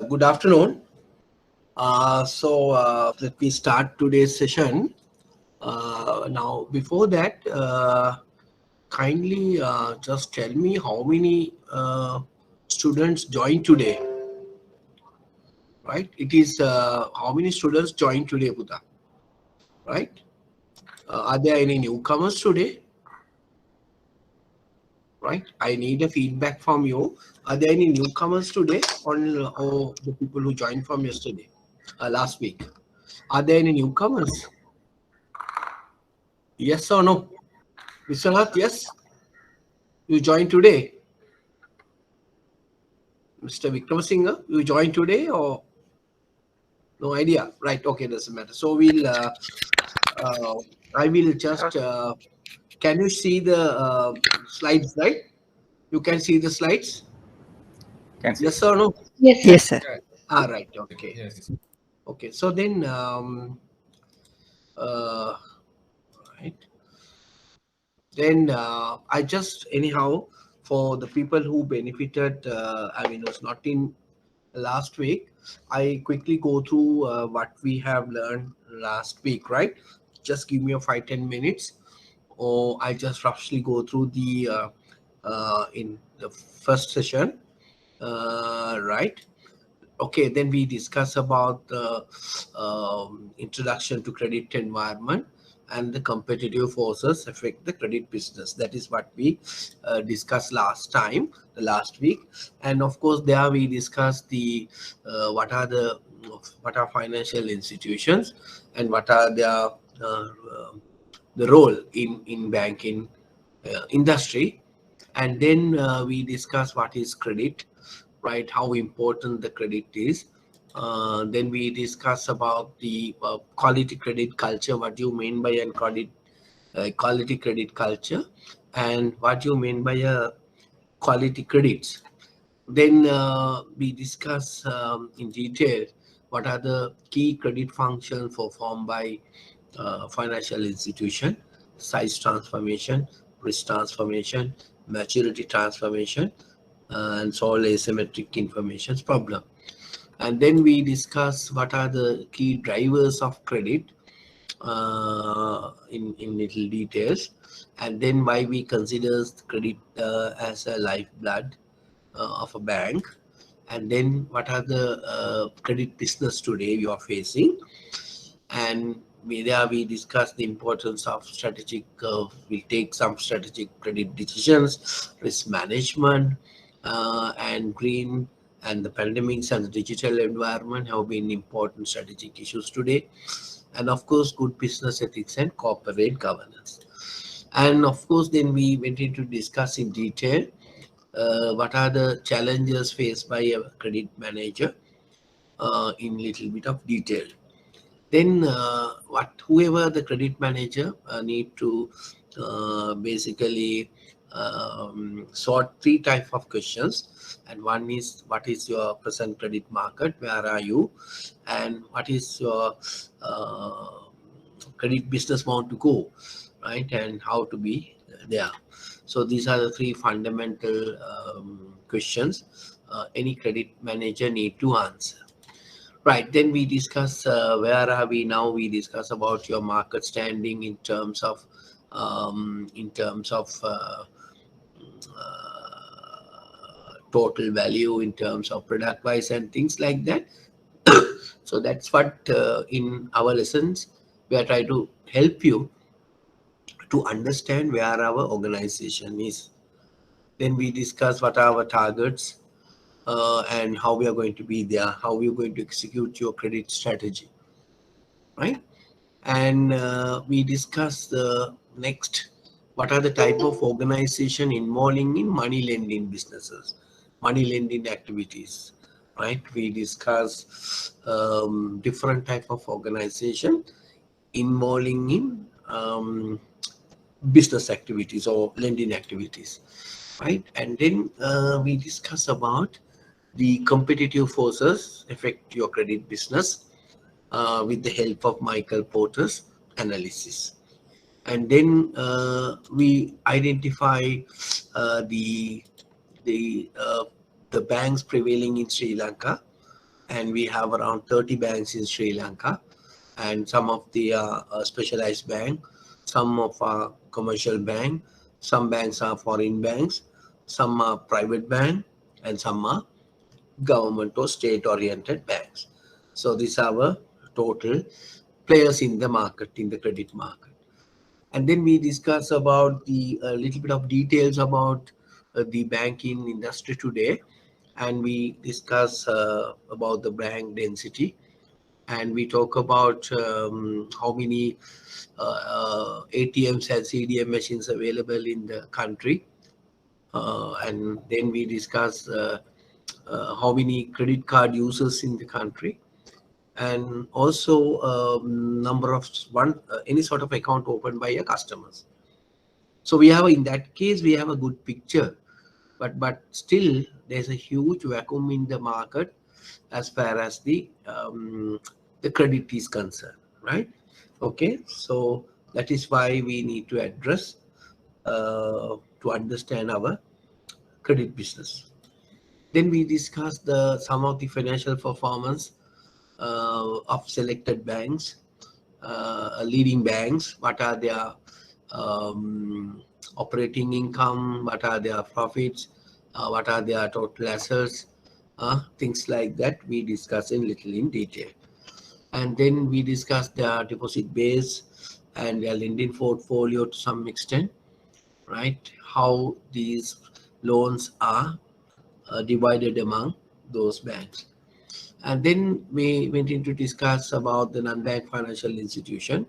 Good afternoon. Let me start today's session. Now, before that, kindly just tell me how many students joined today, right? It is how many students joined today, Buddha, right? Are there any newcomers today, right? I need a feedback from you. Are there any newcomers today or the people who joined from yesterday, last week? Are there any newcomers? Yes or no? Vishwanath, yes? You joined today? Mr. Vikramasinghe, you joined today or no idea? Right, okay, doesn't matter. So uh, I will just, can you see the slides, right? You can see the slides? Can see. Yes or no? Yes, sir. Yes, sir. Right, okay. Yes. Okay, so then, uh, right. Then I just, anyhow, for the people who benefited, was not in last week, I quickly go through what we have learned last week, right? Just give me a 5-10 minutes, or I just roughly go through the in the first session, right? Okay, then we discuss about the introduction to credit environment and the competitive forces affect the credit business. That is what we discussed last time, the last week. And of course, there we discussed the what are financial institutions and what are their the role in banking industry. And then we discuss what is credit, right? How important the credit is. Then we discuss about the quality credit culture, what you mean by a quality credit culture, and what you mean by a quality credits. Then we discuss in detail what are the key credit functions performed by financial institution: size transformation, risk transformation, maturity transformation, and solve asymmetric information problem. And then we discuss what are the key drivers of credit in little details, and then why we consider credit as a lifeblood of a bank, and then what are the credit business today you are facing. And there we discuss the importance of strategic, we take some strategic credit decisions, risk management, and green and the pandemics and the digital environment have been important strategic issues today. And of course, good business ethics and corporate governance. And of course, then we went into discuss in detail what are the challenges faced by a credit manager in little bit of detail. Then whoever the credit manager need to basically sort three type of questions. And one is, what is your present credit market, where are you, and what is your uh, credit business want to go, right, and how to be there. So these are the three fundamental questions any credit manager need to answer. Right, then we discuss where are we now. We discuss about your market standing in terms of total value, in terms of product wise and things like that. So that's what in our lessons we are trying to help you to understand where our organization is. Then we discuss what are our targets and how we are going to be there, how we are going to execute your credit strategy, right? And we discuss the next, what are the type of organization involving in money lending businesses, money lending activities, right? We discuss different type of organization involving in business activities or lending activities, right? And then we discuss about the competitive forces affect your credit business with the help of Michael Porter's analysis. And then we identify uh, the the uh, the banks prevailing in Sri Lanka, and we have around 30 banks in Sri Lanka, and some of the specialized bank, some of our commercial bank, some banks are foreign banks, some are private bank, and some are government or state oriented banks. So these are our total players in the market, in the credit market. And then we discuss about the little bit of details about the banking industry today, and we discuss about the bank density, and we talk about how many ATMs and CDM machines available in the country, and then we discuss how many credit card users in the country, and also number of any sort of account opened by your customers. So we have, in that case, we have a good picture, but still there's a huge vacuum in the market as far as the credit is concerned, right? Okay, so that is why we need to address to understand our credit business. Then we discuss the some of the financial performance of selected banks, leading banks. What are their operating income? What are their profits? What are their total assets? Things like that we discuss in little in detail. And then we discuss their deposit base and their lending portfolio to some extent, right? How these loans are divided among those banks. And then we went into discuss about the non-bank financial institution.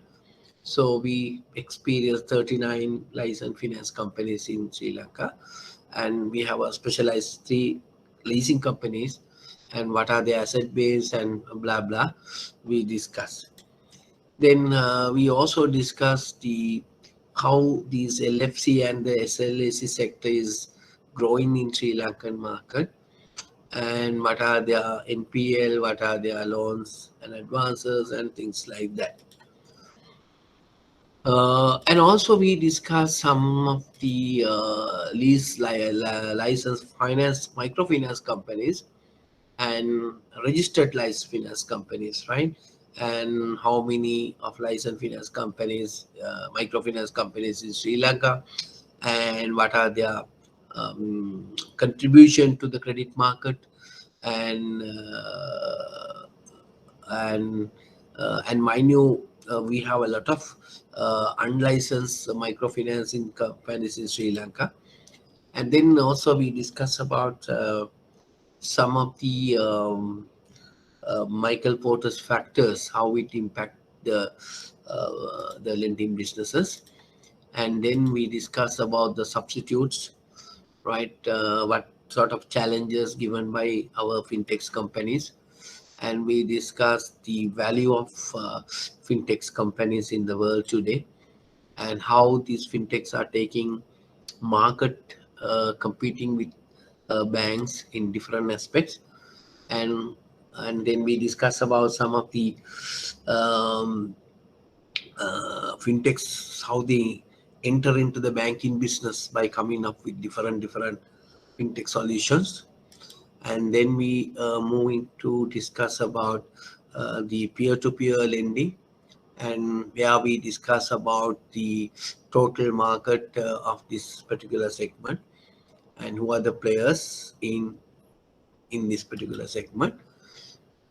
So we experienced 39 licensed finance companies in Sri Lanka, and we have a specialized 3 leasing companies, and what are the asset base and blah blah we discuss. Then we also discuss the how these LFC and the SLAC sector is growing in Sri Lankan market, and what are their NPL, what are their loans and advances and things like that. And also we discuss some of the licensed finance, microfinance companies and registered licensed finance companies, right? And how many of licensed finance companies, microfinance companies in Sri Lanka, and what are their contribution to the credit market, and and mind you, we have a lot of unlicensed microfinancing companies in Sri Lanka. And then also we discuss about some of the Michael Porter's factors, how it impact the lending businesses. And then we discuss about the substitutes, right? What sort of challenges given by our fintech companies, and we discuss the value of fintech companies in the world today, and how these fintechs are taking market, competing with banks in different aspects. And then we discuss about some of the um, fintechs, how they enter into the banking business by coming up with different fintech solutions. And then we move into discuss about the peer-to-peer lending, and where we discuss about the total market of this particular segment, and who are the players in this particular segment,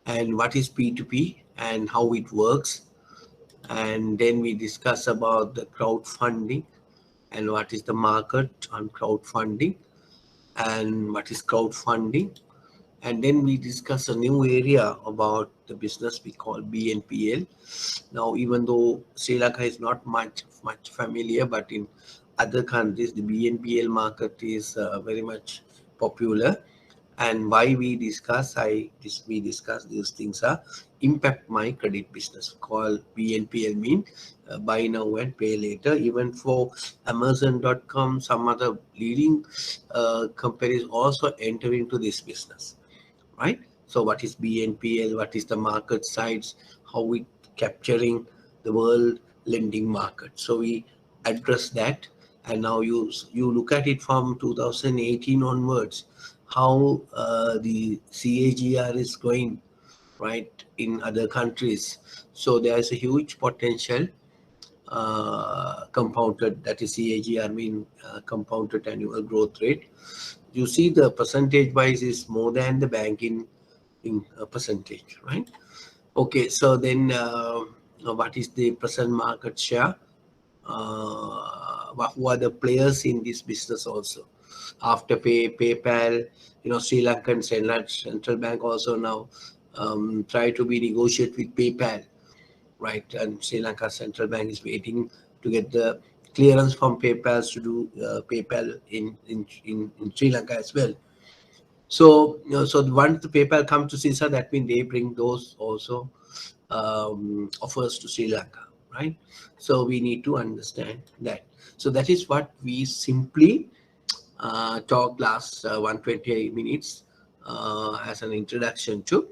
and what is P2P and how it works. And then we discuss about the crowdfunding and what is the market on crowdfunding and what is crowdfunding. And then we discuss a new area about the business we call BNPL. Now, even though Sri Lanka is not much familiar, but in other countries, the BNPL market is very much popular. And why we discuss, we discuss these things are impact my credit business. Called BNPL mean buy now and pay later. Even for Amazon.com, some other leading companies also enter into this business, right? So what is BNPL? What is the market size? How we capturing the world lending market? So we address that, and now you look at it from 2018 onwards, how the CAGR is going right, in other countries. So there is a huge potential compounded, that is CAGR, mean compounded annual growth rate. You see the percentage wise is more than the bank in a percentage, right? Okay, so then what is the present market share? Who are the players in this business also? Afterpay, PayPal, Sri Lankan Central Bank also now try to be negotiate with PayPal, right? And Sri Lanka Central Bank is waiting to get the clearance from PayPal to do PayPal in Sri Lanka as well. So, so once the PayPal come to CISA, that means they bring those also offers to Sri Lanka, right? So we need to understand that. So that is what we simply talked last 120 minutes as an introduction to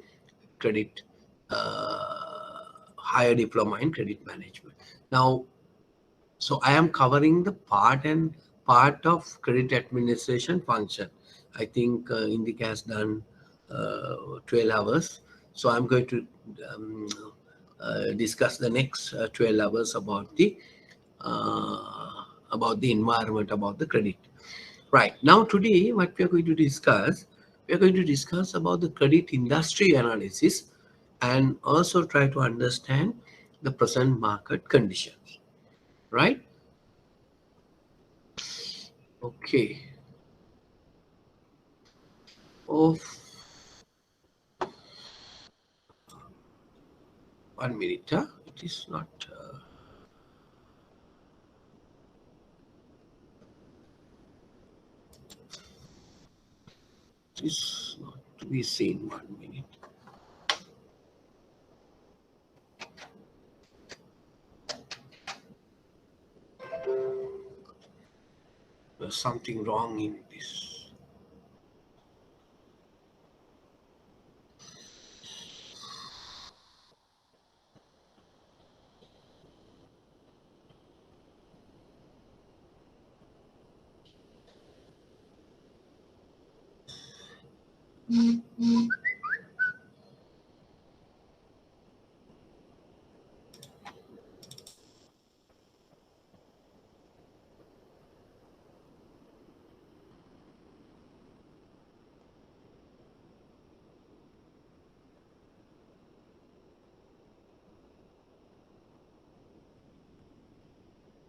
credit, higher diploma in credit management. Now, so I am covering the part of credit administration function. I think Indica has done 12 hours. So I'm going to um, discuss the next 12 hours about the environment, about the credit. Right. Now today, what we are going to discuss about the credit industry analysis and also try to understand the present market conditions. Right. Okay. Oh, 1 minute. Huh? It is not. It is not to be seen. 1 minute. There's something wrong in this.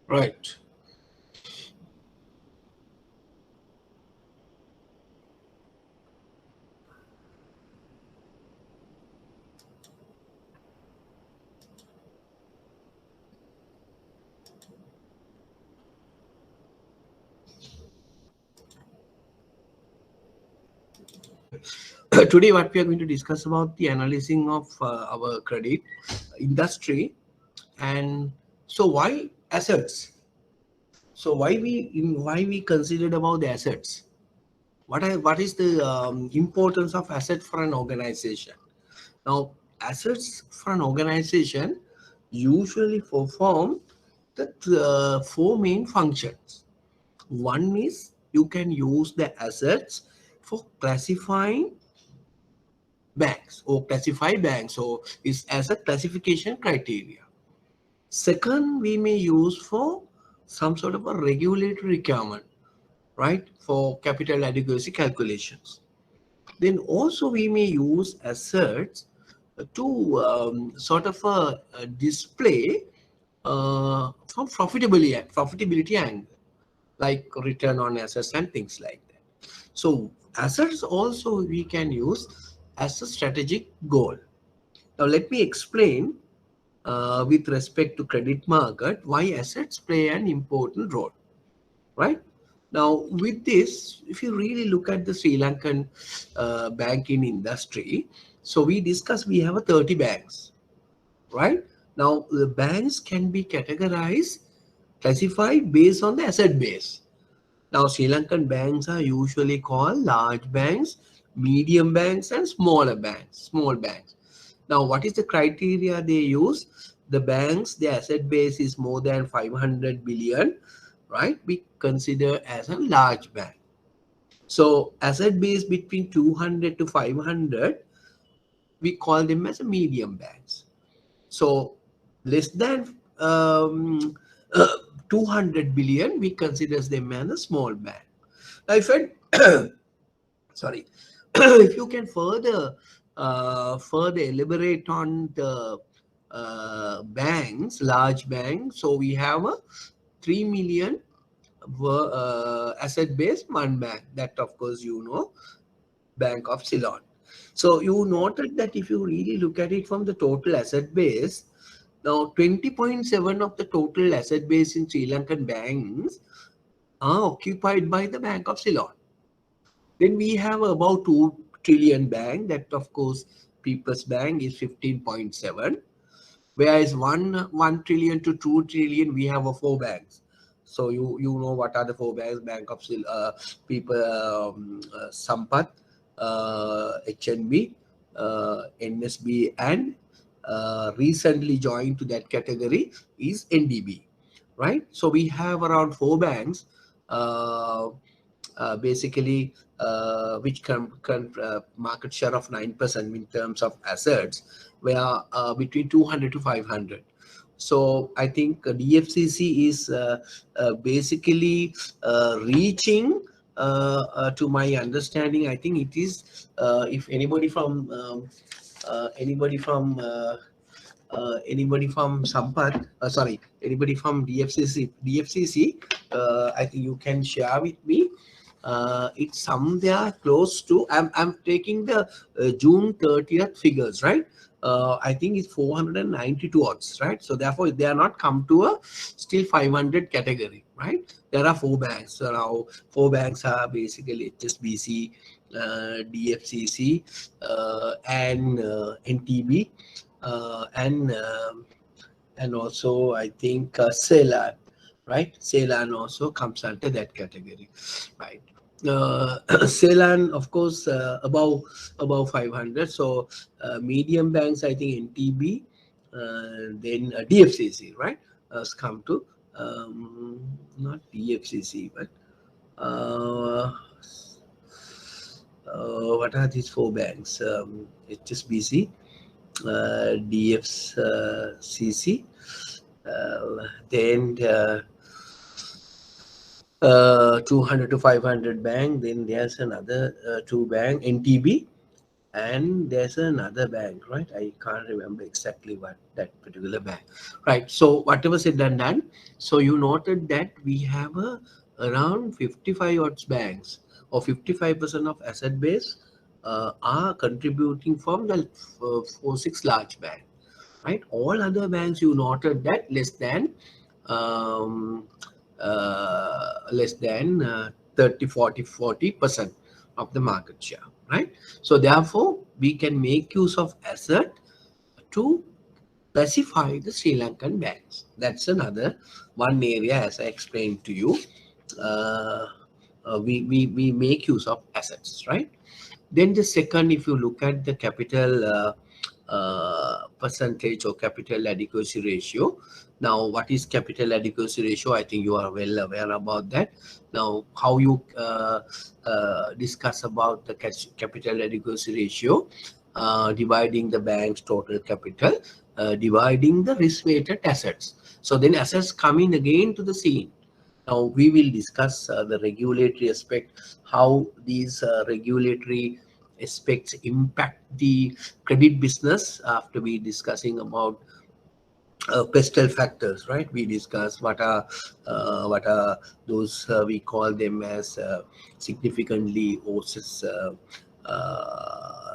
Right. Today, what we are going to discuss about the analyzing of our credit industry, and so why assets? So why we considered about the assets? What is the importance of asset for an organization? Now, assets for an organization usually perform the four main functions. One is you can use the assets for classifying banks or classify banks, so it's as a classification criteria. Second, we may use for some sort of a regulatory requirement, right, for capital adequacy calculations. Then also we may use assets to sort of display from profitability angle, like return on assets and things like that. So assets also we can use as a strategic goal. Now let me explain with respect to credit market why assets play an important role, right? Now with this, if you really look at the Sri Lankan banking industry, so we discussed we have a 30 banks, right? Now the banks can be categorized, classified based on the asset base. Now, Sri Lankan banks are usually called large banks, medium banks, and smaller banks, small banks. Now, what is the criteria they use? The banks, the asset base is more than 500 billion, right? We consider as a large bank. So, asset base between 200 to 500, we call them as a medium banks. So less than 200 billion, we consider them as a small bank. Now, if I, sorry, if you can further elaborate on the banks, large banks, so we have a 3 million asset base, one bank, that of course Bank of Ceylon. So you noted that if you really look at it from the total asset base, now 20.7 of the total asset base in Sri Lankan banks are occupied by the Bank of Ceylon. Then we have about 2 trillion bank, that of course People's Bank is 15.7. Whereas 1 trillion to 2 trillion, we have 4 banks. So you know what are the 4 banks: Bank of People, Sampat, HNB, NSB, and recently joined to that category is NDB, right? So we have around 4 banks, basically, which can market share of 9% in terms of assets, where between 200 to 500. So I think DFCC is basically reaching, to my understanding, I think it is, if anybody from anybody from Sampat, anybody from DFCC, I think you can share with me. It's somewhere close to, I'm taking the June 30th figures, right? I think it's 492 odds, right? So therefore they are not come to a still 500 category, right? There are 4 banks. So now 4 banks are basically HSBC, DFCC, and NTB, and also I think Ceylon, right? Ceylon also comes under that category, right? Ceylon, of course, above 500. So medium banks, I think NTB, then DFCC, right? Has come to, not DFCC, but what are these 4 banks? HSBC, DFCC, then 200 to 500 bank. Then there's another 2 bank, NTB, and there's another bank, right? I can't remember exactly what that particular bank, right? So whatever said and done, so you noted that we have around 55 odds banks, or 55% of asset base are contributing from the 4-6 large bank, right? All other banks, you noted that less than um, 30, 40% of the market share, right? So therefore we can make use of asset to classify the Sri Lankan banks. That's another one area, as I explained to you. We make use of assets, right? Then the second, if you look at the capital percentage or capital adequacy ratio. Now, what is capital adequacy ratio? I think you are well aware about that. Now, how you discuss about the capital adequacy ratio, dividing the bank's total capital, dividing the risk-weighted assets. So then assets come in again to the scene. Now we will discuss the regulatory aspect, how these regulatory aspects impact the credit business after we discussing about pestle factors, right? We discuss what are those, we call them as significantly or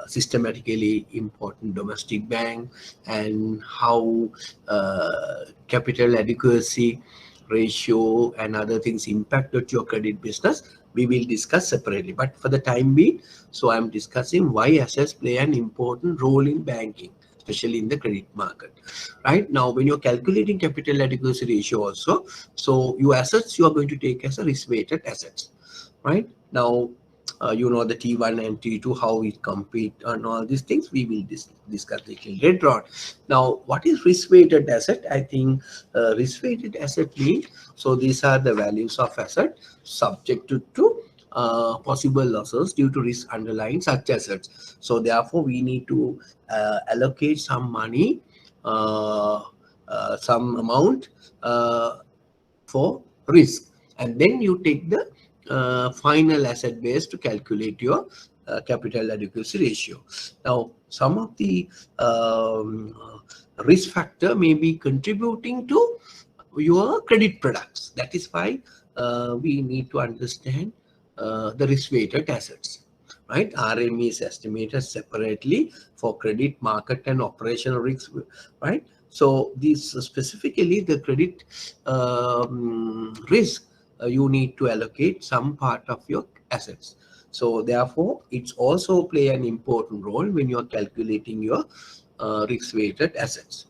systematically important domestic bank, and how capital adequacy ratio and other things impacted your credit business. We will discuss separately, but for the time being, so I'm discussing why assets play an important role in banking, especially in the credit market. Right now, when you're calculating capital adequacy ratio also, so your assets you are going to take as a risk-weighted assets, right? Now, you know the T1 and T2, how we compete and all these things, we will discuss little later on. Now, what is risk-weighted asset? I think risk-weighted asset means, so these are the values of asset subject to possible losses due to risk underlying such assets. So therefore, we need to allocate some money, some amount for risk, and then you take the final asset base to calculate your capital adequacy ratio. Now, some of the risk factor may be contributing to your credit products. That is why we need to understand the risk-weighted assets. Right, RM is estimated separately for credit, market, and operational risks. Right, so these specifically the credit risk, you need to allocate some part of your assets. So therefore, it's also play an important role when you are calculating your risk-weighted assets.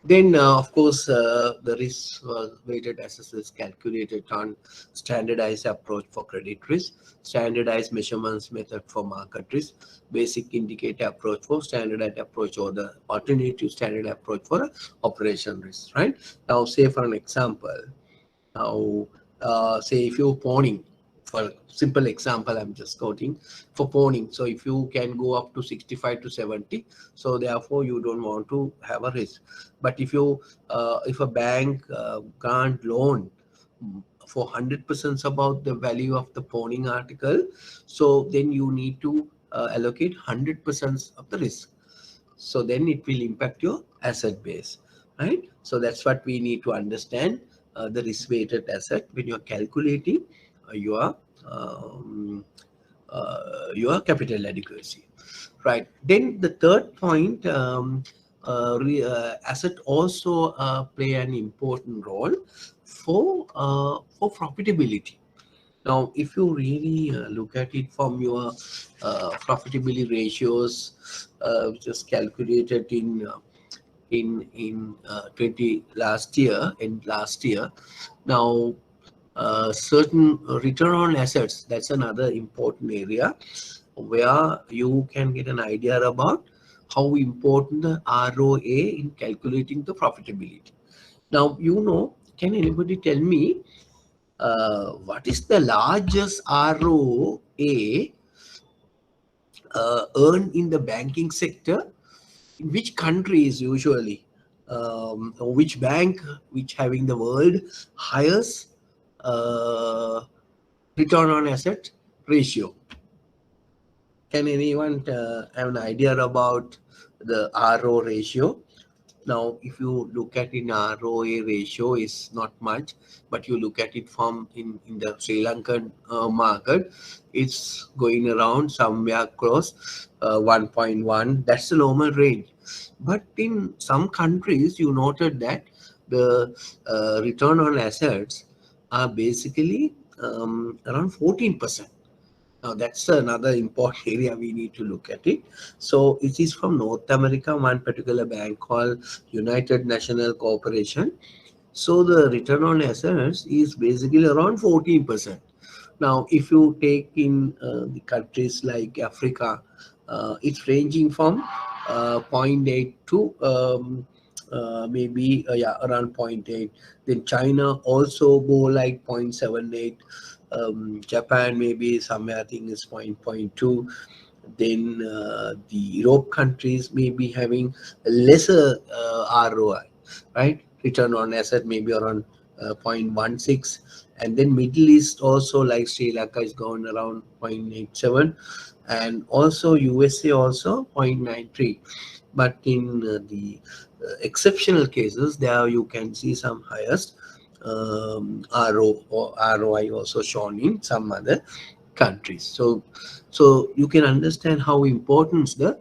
Then, of course, the risk-weighted assets is calculated on standardized approach for credit risk, standardized measurements method for market risk, basic indicator approach for standardized approach, or the alternative standard approach for operation risk. Right now, say for an example, now say if you're pawning, for simple example I'm just quoting, for pawning, so if you can go up to 65 to 70, so therefore you don't want to have a risk. But if a bank grant loan for 100% about the value of the pawning article, so then you need to allocate 100% of the risk. So then it will impact your asset base, right? So that's what we need to understand, the risk weighted asset when you're calculating um, your capital adequacy, right? Then the third point, asset also play an important role for profitability. Now, if you really look at it from your profitability ratios, which is calculated in 20 last year, now certain return on assets, that's another important area where you can get an idea about how important the ROA in calculating the profitability. Now, can anybody tell me what is the largest ROA earned in the banking sector? In which countries usually? Or which bank which having the world highest return on asset ratio? Can anyone have an idea about the RO ratio? Now, if you look at in ROA ratio is not much, but you look at it from in the Sri Lankan market, it's going around somewhere close 1.1. That's the normal range. But in some countries, you noted that the return on assets are basically around 14%. Now, that's another important area we need to look at it. So it is from North America, one particular bank called United National Corporation. So the return on assets is basically around 14%. Now, if you take in the countries like Africa, it's ranging from zero point 0.8 to maybe around 0.8. Then China also go like 0.78. Japan maybe somewhere I think is 0.2. Then the Europe countries may be having a lesser ROI, right? Return on asset maybe around 0.16. And then Middle East also, like Sri Lanka, is going around 0.87, and also USA also 0.93. But in the exceptional cases, there you can see some highest RO or ROI also shown in some other countries. So you can understand how important the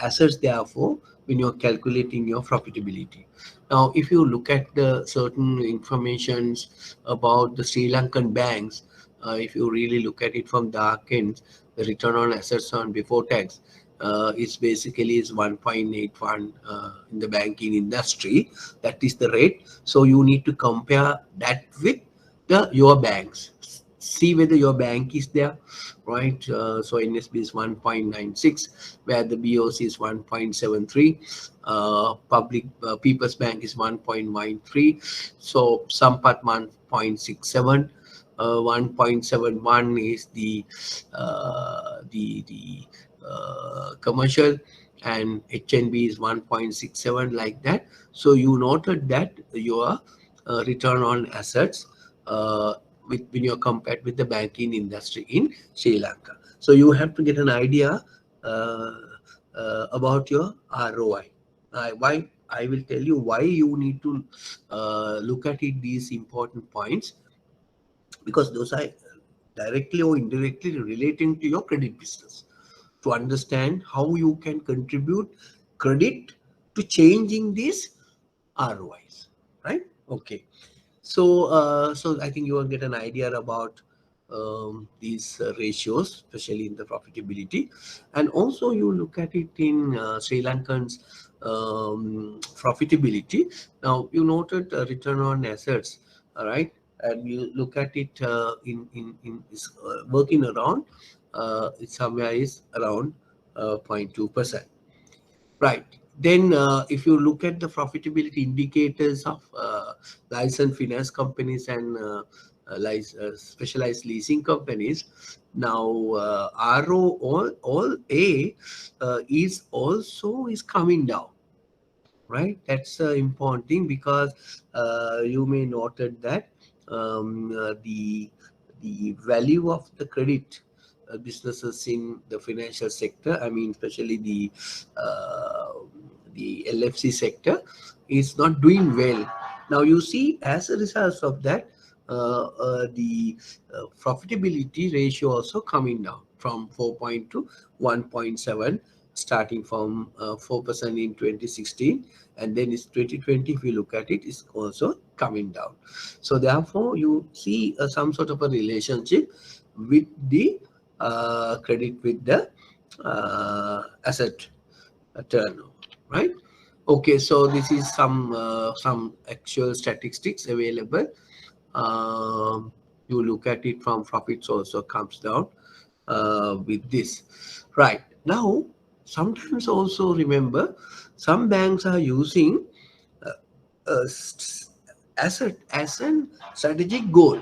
assets therefore when you're calculating your profitability. Now, if you look at the certain informations about the Sri Lankan banks, if you really look at it from dark ends, the return on assets on before tax is basically is 1.81 in the banking industry. That is the rate. So you need to compare that with your banks. See whether your bank is there, right? So NSB is 1.96, where the BOC is 1.73, public People's Bank is 1.93, so Sampat 1.67, 1.71 is commercial, and HNB is 1.67, like that. So you noted that your return on assets when you're compared with the banking industry in Sri Lanka. So you have to get an idea about your ROI. Why I will tell you why you need to look at it, these important points, because those are directly or indirectly relating to your credit business, to understand how you can contribute credit to changing these ROIs, right? Okay. So I think you will get an idea about these ratios, especially in the profitability, and also you look at it in Sri Lankan's profitability. Now you noted return on assets, all right, and you look at it in is working around it somewhere is around 0.2%. Right. Then, if you look at the profitability indicators of licensed finance companies and specialized leasing companies, now RO all A is coming down. Right. That's important thing, because you may noted that the value of the credit businesses in the financial sector, I mean, especially the LFC sector, is not doing well. Now you see, as a result of that, the profitability ratio also coming down from 4.2 to 1.7, starting from 4% in 2016, and then it's 2020. If you look at it, it's also coming down. So therefore, you see some sort of a relationship with the credit with the asset turnover, right? Okay, so this is some actual statistics available. You look at it from profits also comes down with this, right? Now, sometimes also remember, some banks are using asset as a strategic goal.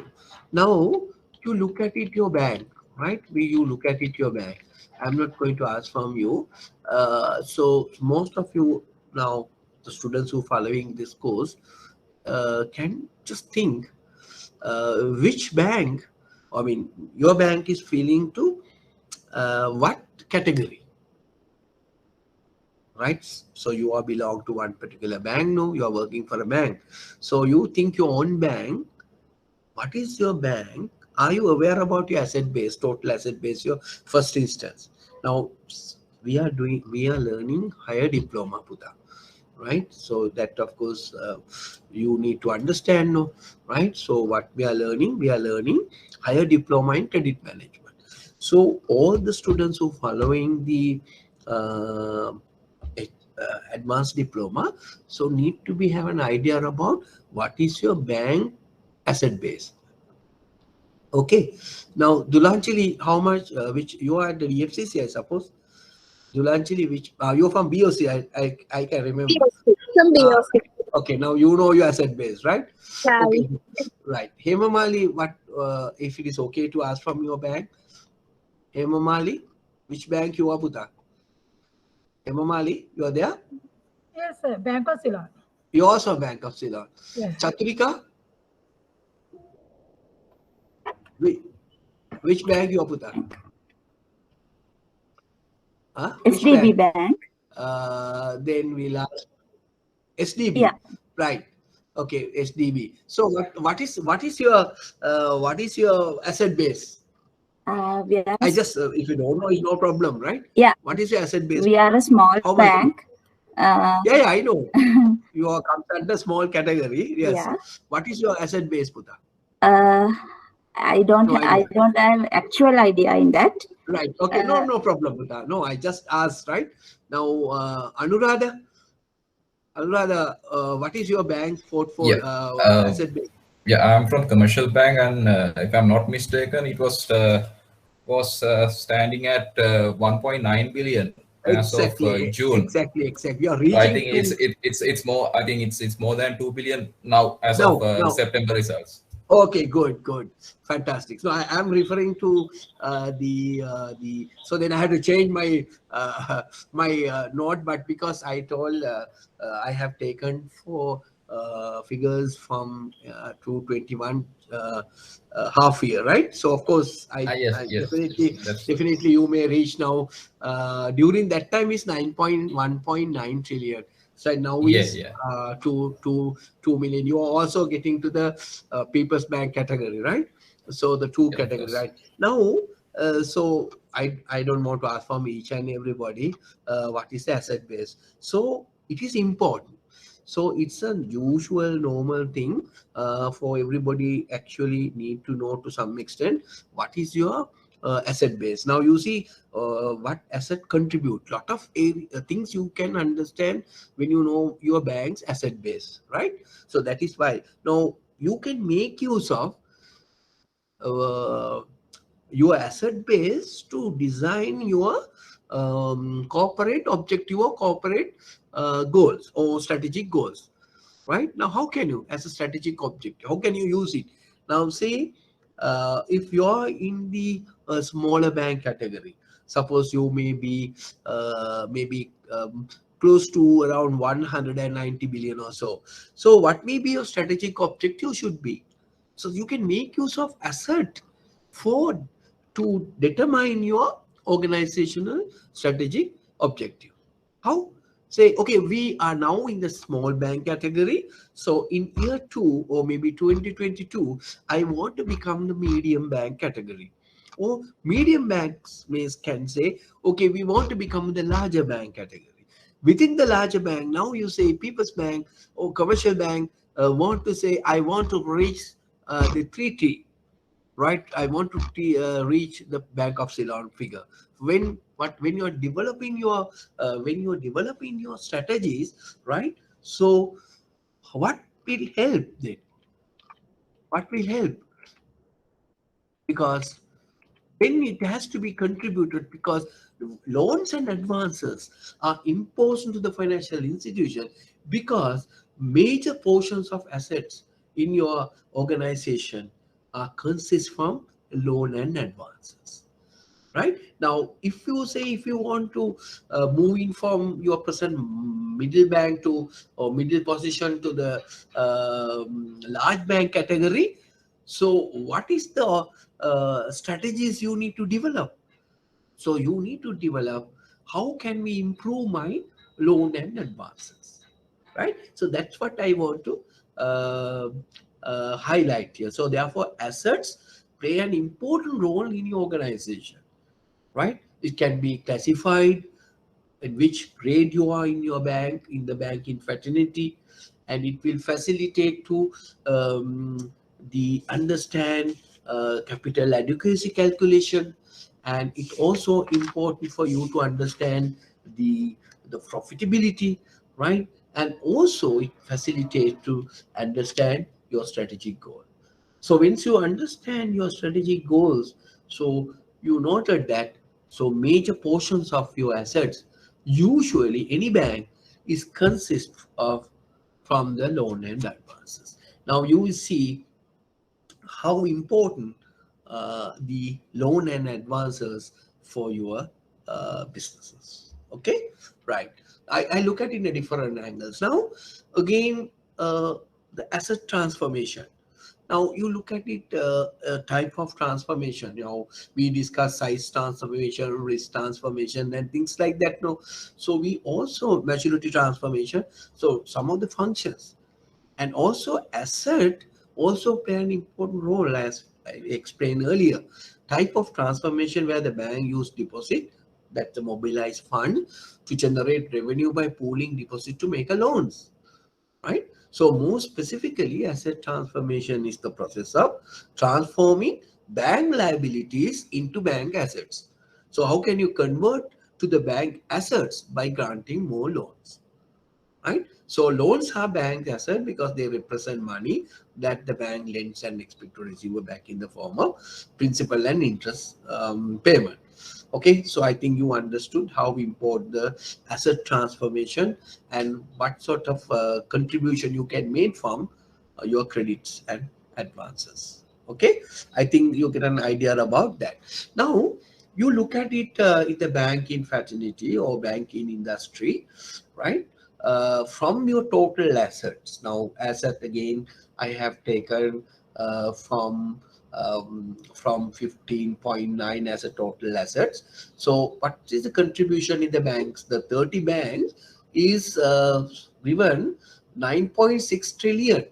Now you look at it your bank, right? You look at it your bank. I'm not going to ask from you. So most of you now, the students who following this course, can just think which bank, I mean, your bank is feeling to what category, right? So you are belong to one particular bank. No, you are working for a bank. So you think your own bank. What is your bank? Are you aware about your asset base, total asset base, your first instance? Now we are learning higher diploma, Puta, right? So that, of course, you need to understand, no, right? So what we are learning higher diploma in credit management. So all the students who following the uh, advanced diploma, so need to be have an idea about what is your bank asset base. Okay. Now, Dulanchili, how much, which you are at the EFCC, I suppose. Dulanchili, which, you're from BOC, I can remember. Some BOC. Okay, now you know your asset base, right? Yeah. Okay, right. Hemamali, what, if it is okay to ask from your bank? Hemamali, which bank you are, Puta? Hemamali, you are there? Yes, sir. Bank of Ceylon. You also Bank of Ceylon. Yes. Chaturika? Which bank you are, Puta? Huh? Which SDB Bank. Then we'll ask SDB. Yeah. Right. Okay, SDB. So what is your asset base? We are I just if you don't know, it's no problem, right? Yeah. What is your asset base? We are a small How much? bank. Yeah, I know. You are comes under small category. Yes. Yeah. What is your asset base, Puta? I don't. No idea. I don't have actual idea in that. Right. Okay. No problem, Puta. No, I just asked. Right now, Anuradha. What is your bank portfolio asset base? Yeah, I'm from commercial bank, and if I'm not mistaken, it was standing at 1.9 billion as of June. Exactly. You are reaching. So I think it's more. I think it's more than 2 billion now as of September results. Okay, good, good, fantastic. So I am referring to So then I had to change my note, but because I told I have taken four figures from 221 half year, right? So of course Yes, I yes, yes. definitely That's definitely you may reach now. During that time is 9.1.9 trillion. So now yeah, is yeah. 2 million. You are also getting to the People's Bank category, right? So the two Yes, of category, course. right? Now, so I don't want to ask from each and everybody what is the asset base. So it is important. So it's a usual normal thing for everybody actually need to know to some extent what is your asset base. Now you see what asset contribute. Lot of things you can understand when you know your bank's asset base, right? So that is why now you can make use of uh, your asset base to design your corporate objective or corporate goals or strategic goals, right? Now how can you, as a strategic objective, how can you use it? Now say if you're in the smaller bank category, suppose you may be maybe close to around 190 billion or so. So what may be your strategic objective should be? So you can make use of asset for to determine your organizational strategic objective. How? Say, okay, we are now in the small bank category. So in year two or maybe 2022, I want to become the medium bank category. Or medium banks can say, okay, we want to become the larger bank category. Within the larger bank, now you say People's Bank or commercial bank want to say, I want to reach the 3T, right? I want to reach the Bank of Ceylon figure. When you're developing your strategies, right? So what will help then? What will help? Because when it has to be contributed, because loans and advances are imposed into the financial institution, because major portions of assets in your organization are consist from loan and advances, right? Now if you say, if you want to move in from your present middle bank to or middle position to the large bank category, so what is the strategies you need to develop? So you need to develop, how can we improve my loan and advances, right? So that's what I want to uh, highlight here. So therefore assets play an important role in your organization, right? It can be classified in which grade you are in your bank, in the banking fraternity, and it will facilitate to the understand capital adequacy calculation, and it also important for you to understand the profitability, right? And also it facilitates to understand your strategic goal. So once you understand your strategic goals, so you noted that so major portions of your assets, usually any bank, is consist of from the loan and advances. Now you will see how important the loan and advances for your businesses. Okay, right. I look at it in a different angles. Now, again, the asset transformation. Now you look at it, a type of transformation. We discuss size transformation, risk transformation, and things like that. No, so we also maturity transformation. So some of the functions and also asset also play an important role, as I explained earlier. Type of transformation where the bank use deposit, that's the mobilized fund, to generate revenue by pooling deposit to make a loans, right? So more specifically, asset transformation is the process of transforming bank liabilities into bank assets. So how can you convert to the bank assets? By granting more loans, right? So loans are bank asset because they represent money that the bank lends and expect to receive back in the form of principal and interest payment. Okay, so I think you understood how we import the asset transformation and what sort of contribution you can make from your credits and advances. Okay, I think you get an idea about that. Now you look at it in the banking fraternity or banking industry, right? From your total assets. Now, asset again, I have taken from 15.9 as a total assets. So, what is the contribution in the banks? The 30 banks is given 9.6 trillion.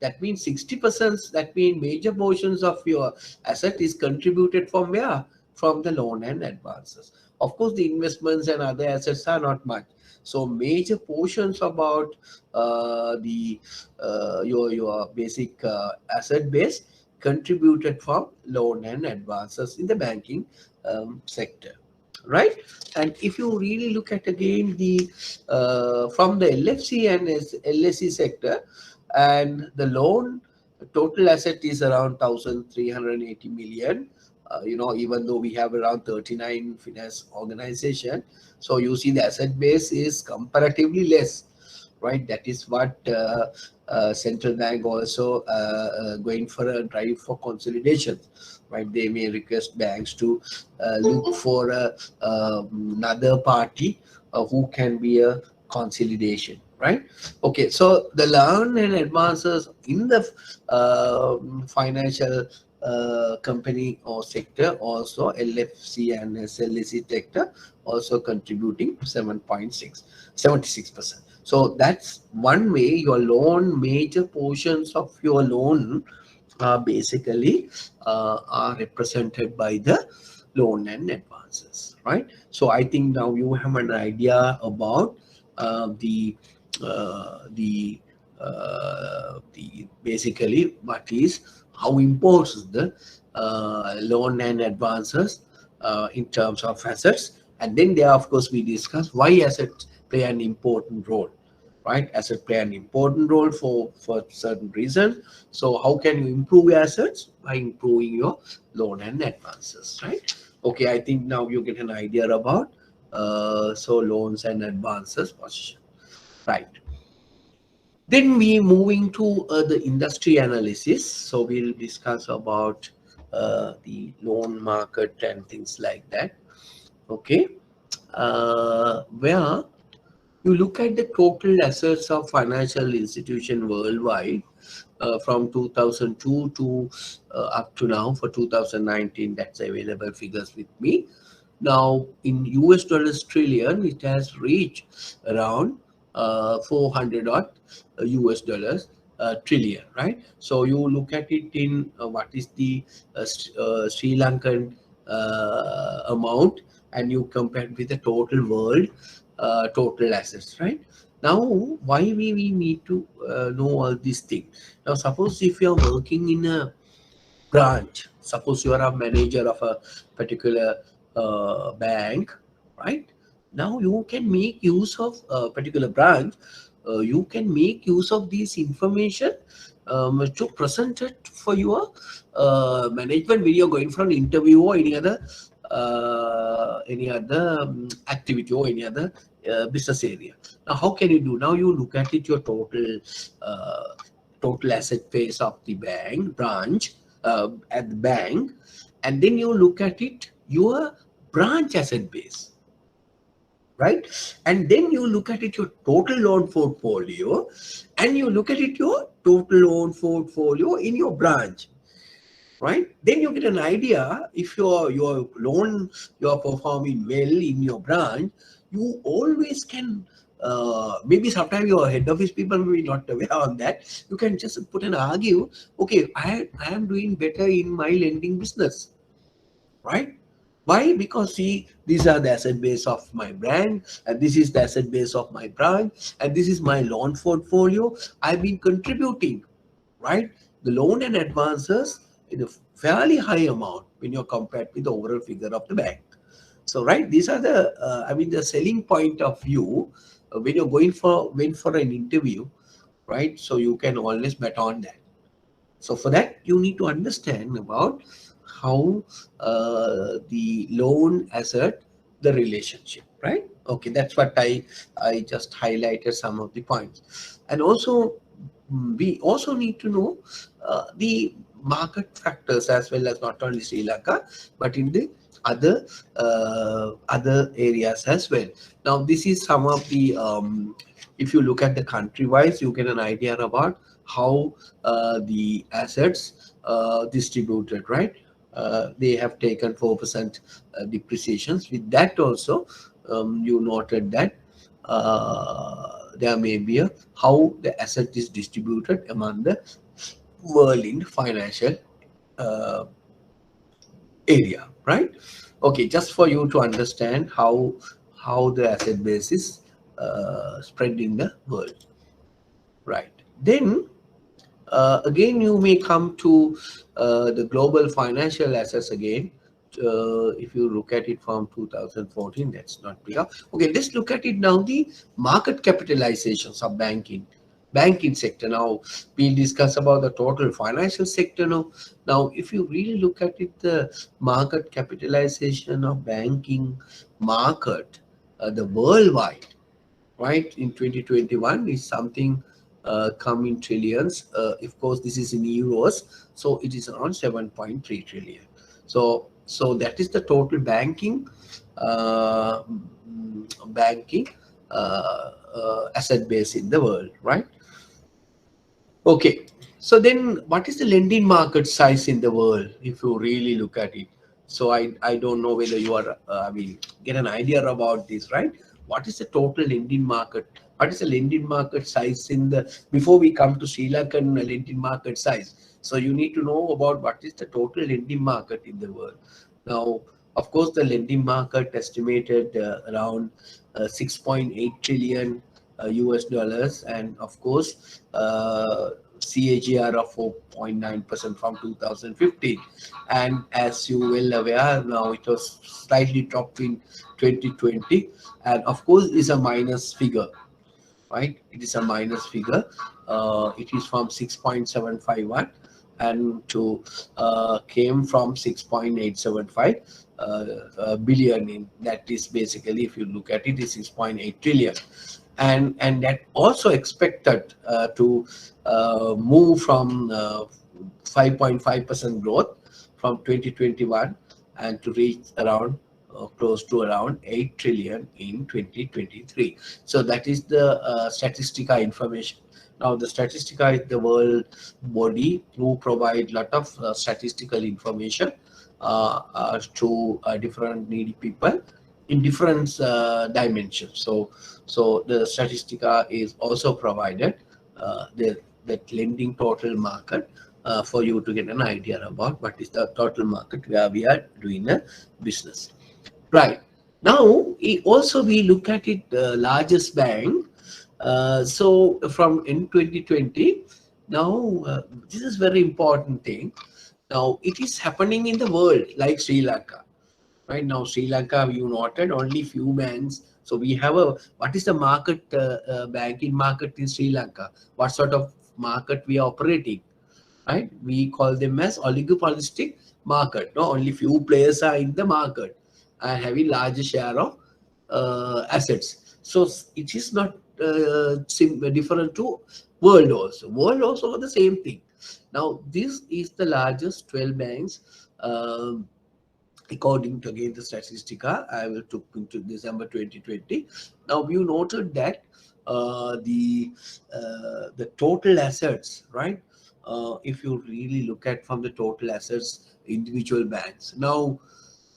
That means 60%, that means major portions of your asset is contributed from where? From the loan and advances. Of course, the investments and other assets are not much. So major portions about the your basic asset base contributed from loan and advances in the banking sector, right? And if you really look at again the from the LFC and LSC sector, and the loan total asset is around 1,380 million. Even though we have around 39 finance organization, so you see the asset base is comparatively less, right? That is what central bank also going for a drive for consolidation, right? They may request banks to look for another party who can be a consolidation, right? Okay, so the loan and advances in the financial company or sector, also LFC and SLC sector also contributing 76%. So that's one way your loan, major portions of your loan are basically are represented by the loan and advances, right? So I think now you have an idea about the basically what is how important the loan and advances in terms of assets. And then there, of course, we discuss why assets play an important role, right? Assets play an important role for certain reasons. So how can you improve your assets? By improving your loan and advances, right? Okay, I think now you get an idea about so loans and advances position, right? Then we moving to the industry analysis. So we'll discuss about the loan market and things like that. Okay, where you look at the total assets of financial institution worldwide from 2002 to up to now for 2019. That's available figures with me. Now in US dollars trillion, it has reached around 400 odd US dollars trillion, right? So you look at it in what is the Sri Lankan amount, and you compare it with the total world total assets, right? Now, why we need to know all these things? Now, suppose if you are working in a branch, suppose you are a manager of a particular bank, right? Now you can make use of a particular branch. You can make use of this information to present it for your management when you're going for an interview or any other activity or any other business area. Now, how can you do? Now you look at it, your total asset base of the bank branch at the bank, and then you look at it your branch asset base, right? And then you look at it your total loan portfolio, and you look at it your total loan portfolio in your branch, right? Then you get an idea if your loan you're performing well in your branch. You always can maybe sometimes your head office people will be not aware on that. You can just put an argue, okay, I am doing better in my lending business, right? Why? Because see, these are the asset base of my brand, and this is the asset base of my branch, and this is my loan portfolio. I've been contributing, right? The loan and advances in a fairly high amount when you're compared with the overall figure of the bank. So, right, these are the the selling point of view when you're going for an interview, right? So you can always bet on that. So for that, you need to understand about how the loan asset, the relationship, right? Okay, that's what I just highlighted some of the points. And also we also need to know the market factors as well, as not only Sri Lanka but in the other areas as well. Now this is some of the if you look at the country wise, you get an idea about how the assets distributed, right? They have taken 4% depreciations. With that also, you noted that there may be a how the asset is distributed among the world in financial uh, area, right? Okay, just for you to understand how the asset base is spread in the world, right? Then again, you may come to the global financial assets again. If you look at it from 2014, that's not big. Okay, let's look at it now. The market capitalizations of banking sector. Now we'll discuss about the total financial sector now. Now, if you really look at it, the market capitalization of banking market, the worldwide, right, in 2021 is something come in trillions. Of course, this is in euros, so it is around 7.3 trillion. So that is the total banking uh, banking asset base in the world, right? Okay, so then what is the lending market size in the world if you really look at it? So I don't know whether you are, I mean, get an idea about this, right? What is the total lending market? What is the lending market size in the, before we come to Sri Lankan lending market size? So you need to know about what is the total lending market in the world. Now, of course, the lending market estimated around 6.8 trillion US dollars, and of course CAGR of 4.9% from 2015. And as you well aware, now it was slightly dropped in 2020, and of course is a minus figure, right? It is a minus figure. It is from 6.751 and to came from 6.875 billion. In that is basically, if you look at it, is 6.8 trillion, and that also expected to move from 5.5% growth from 2021 and to reach around close to around 8 trillion in 2023. So that is the Statistica information. Now the Statistica is the world body who provide lot of statistical information to different needy people in different dimensions. So the Statistica is also provided that lending total market for you to get an idea about what is the total market where we are doing a business. Right. Now, also we look at it, largest bank. So from in 2020, now this is very important thing. Now it is happening in the world like Sri Lanka. Right now, Sri Lanka, you noted only few banks. So we have a, what is the market, banking market in Sri Lanka? What sort of market we are operating? Right? We call them as oligopolistic market. No, only few players are in the market and having larger share of assets. So it is not different to world also. World also the same thing. Now this is the largest 12 banks. According to again the Statistica, I will took into December 2020. Now you noted that the total assets, right? If you really look at from the total assets, individual banks. Now,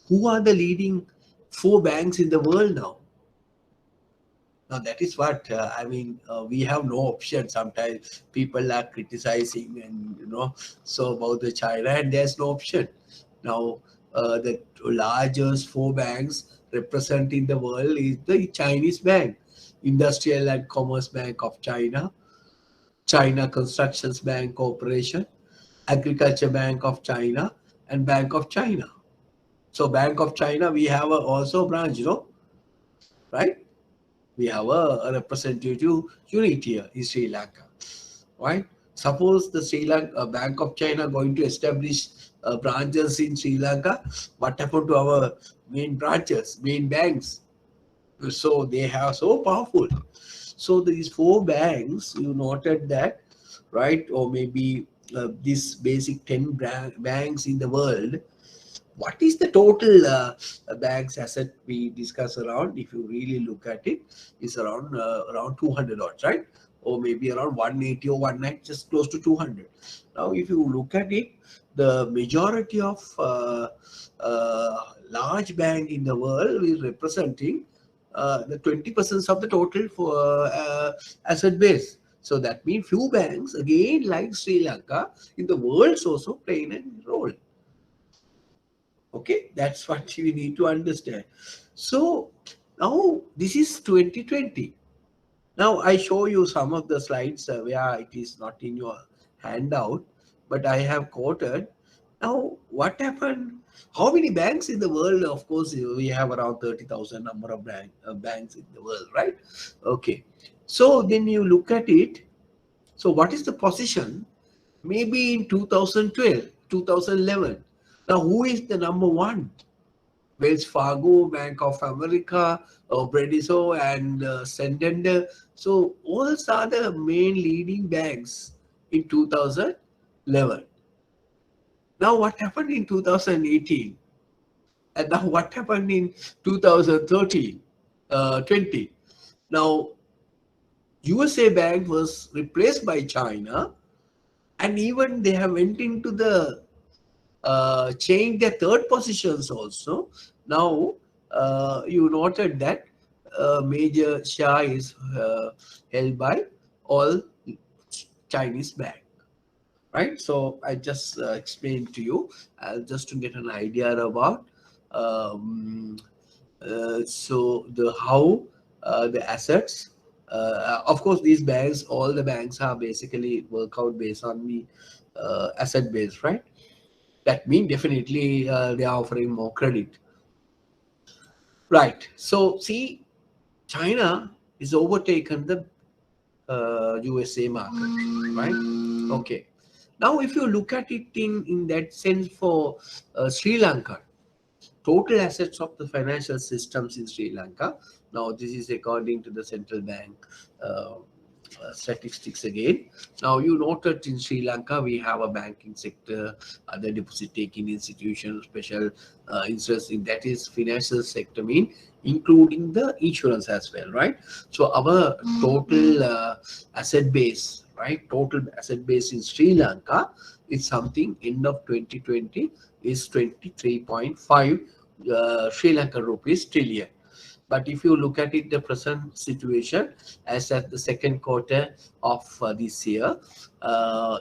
who are the leading 4 banks in the world now? Now that is what I mean. We have no option. Sometimes people are criticizing and so about the China, and there's no option. Now the largest 4 banks representing the world is the Chinese bank, Industrial and Commerce Bank of China, China Constructions Bank Corporation, Agriculture Bank of China, and Bank of China. So Bank of China, we have also branch, right? We have a representative unit here in Sri Lanka, right? Suppose the Sri Lanka Bank of China going to establish branches in Sri Lanka. What happened to our main branches, main banks? So they have so powerful. So these 4 banks, you noted that right? Or maybe this basic 10 banks in the world. What is the total banks asset we discuss around? If you really look at it, is around 200 odds, right? Or maybe around 180 or 190, just close to 200. Now, if you look at it, the majority of large bank in the world is representing the 20% of the total for asset base. So that means few banks, again, like Sri Lanka, in the world also playing a role. Okay, that's what we need to understand. So now this is 2020. Now I show you some of the slides where it is not in your handout, but I have quoted. Now what happened? How many banks in the world? Of course, we have around 30,000 number of banks in the world, right? Okay. So then you look at it. So what is the position? Maybe in 2012, 2011. Now who is the number one? Wells Fargo, Bank of America, Bredison, and Santander. So all are the main leading banks in 2011. Now what happened in 2018? And now what happened in 2013, 20? Now USA Bank was replaced by China, and even they have went into the change their third positions also. Now, you noted that major share is held by all Chinese bank, right? So I just explained to you just to get an idea about so the how the assets. Of course, these banks, all the banks are basically work out based on the asset base, right? That means definitely they are offering more credit. Right. So see, China is overtaken the USA market, right? Okay. Now, if you look at it in that sense for Sri Lanka, total assets of the financial systems in Sri Lanka. Now, this is according to the central bank statistics again. Now, you noted in Sri Lanka, we have a banking sector, other deposit taking institutions, special interest in that is financial sector, mean including the insurance as well, right? So, our total asset base, right? Total asset base in Sri Lanka is something end of 2020 is 23.5 Sri Lankan rupees trillion. But if you look at it, the present situation as at the second quarter of this year,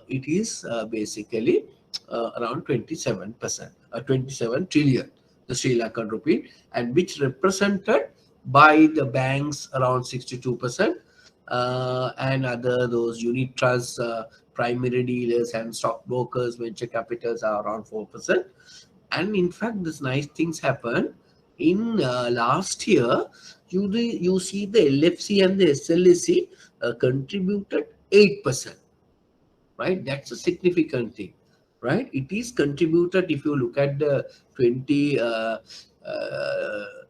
it is basically around 27%, 27 trillion, the Sri Lankan rupee, and which represented by the banks around 62%, and other those unit trusts, primary dealers and stockbrokers, venture capitals are around 4%. And in fact, this nice things happen in last year. You see the LFC and the SLC contributed 8%, right? That's a significant thing, right? It is contributed. If you look at the 20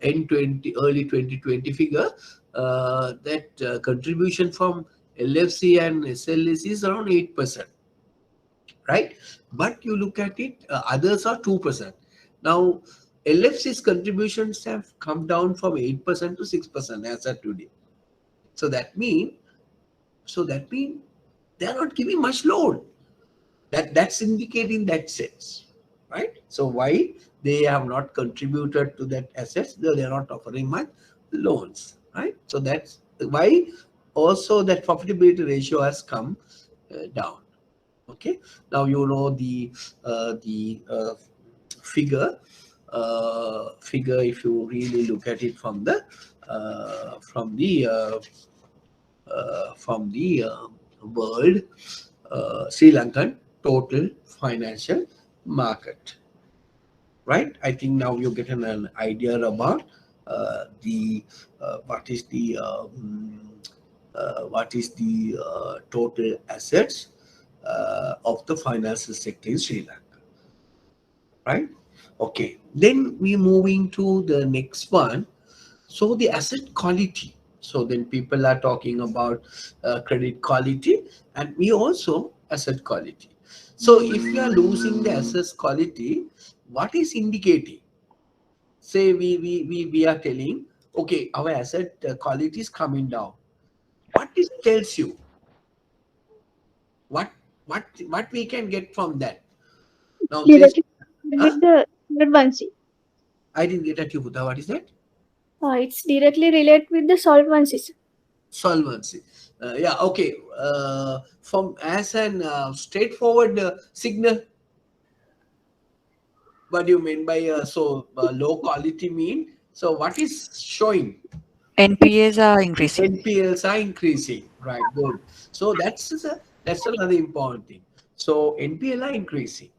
end 20 early 2020 figure, that contribution from LFC and SLC is around 8%, right? But you look at it, others are 2%. Now, LFC's contributions have come down from 8% to 6% as of today. So that means they are not giving much loan. That's indicating that sense, right? So why they have not contributed to that assets? They are not offering much loans, right? So that's why also that profitability ratio has come down. Okay, now you know the figure if you really look at it from the world Sri Lankan total financial market, right? I think now you get an idea about the what is the total assets of the financial sector in Sri Lanka, right? Okay, then we moving to the next one. So the asset quality. So then people are talking about credit quality, and we also asset quality. So if you are losing the asset quality, what is indicating? Say we are telling, okay, our asset quality is coming down. What it tells you? What what we can get from that? Now say, Directly huh? with the solvency. I didn't get at you, Buddha. What is that? It's directly related with the solvency. Solvency. Yeah, okay. From as an straightforward signal, what do you mean by low quality mean? So what is showing? NPAs are increasing. NPLs are increasing, right? Good. So that's another important thing. So NPL are increasing,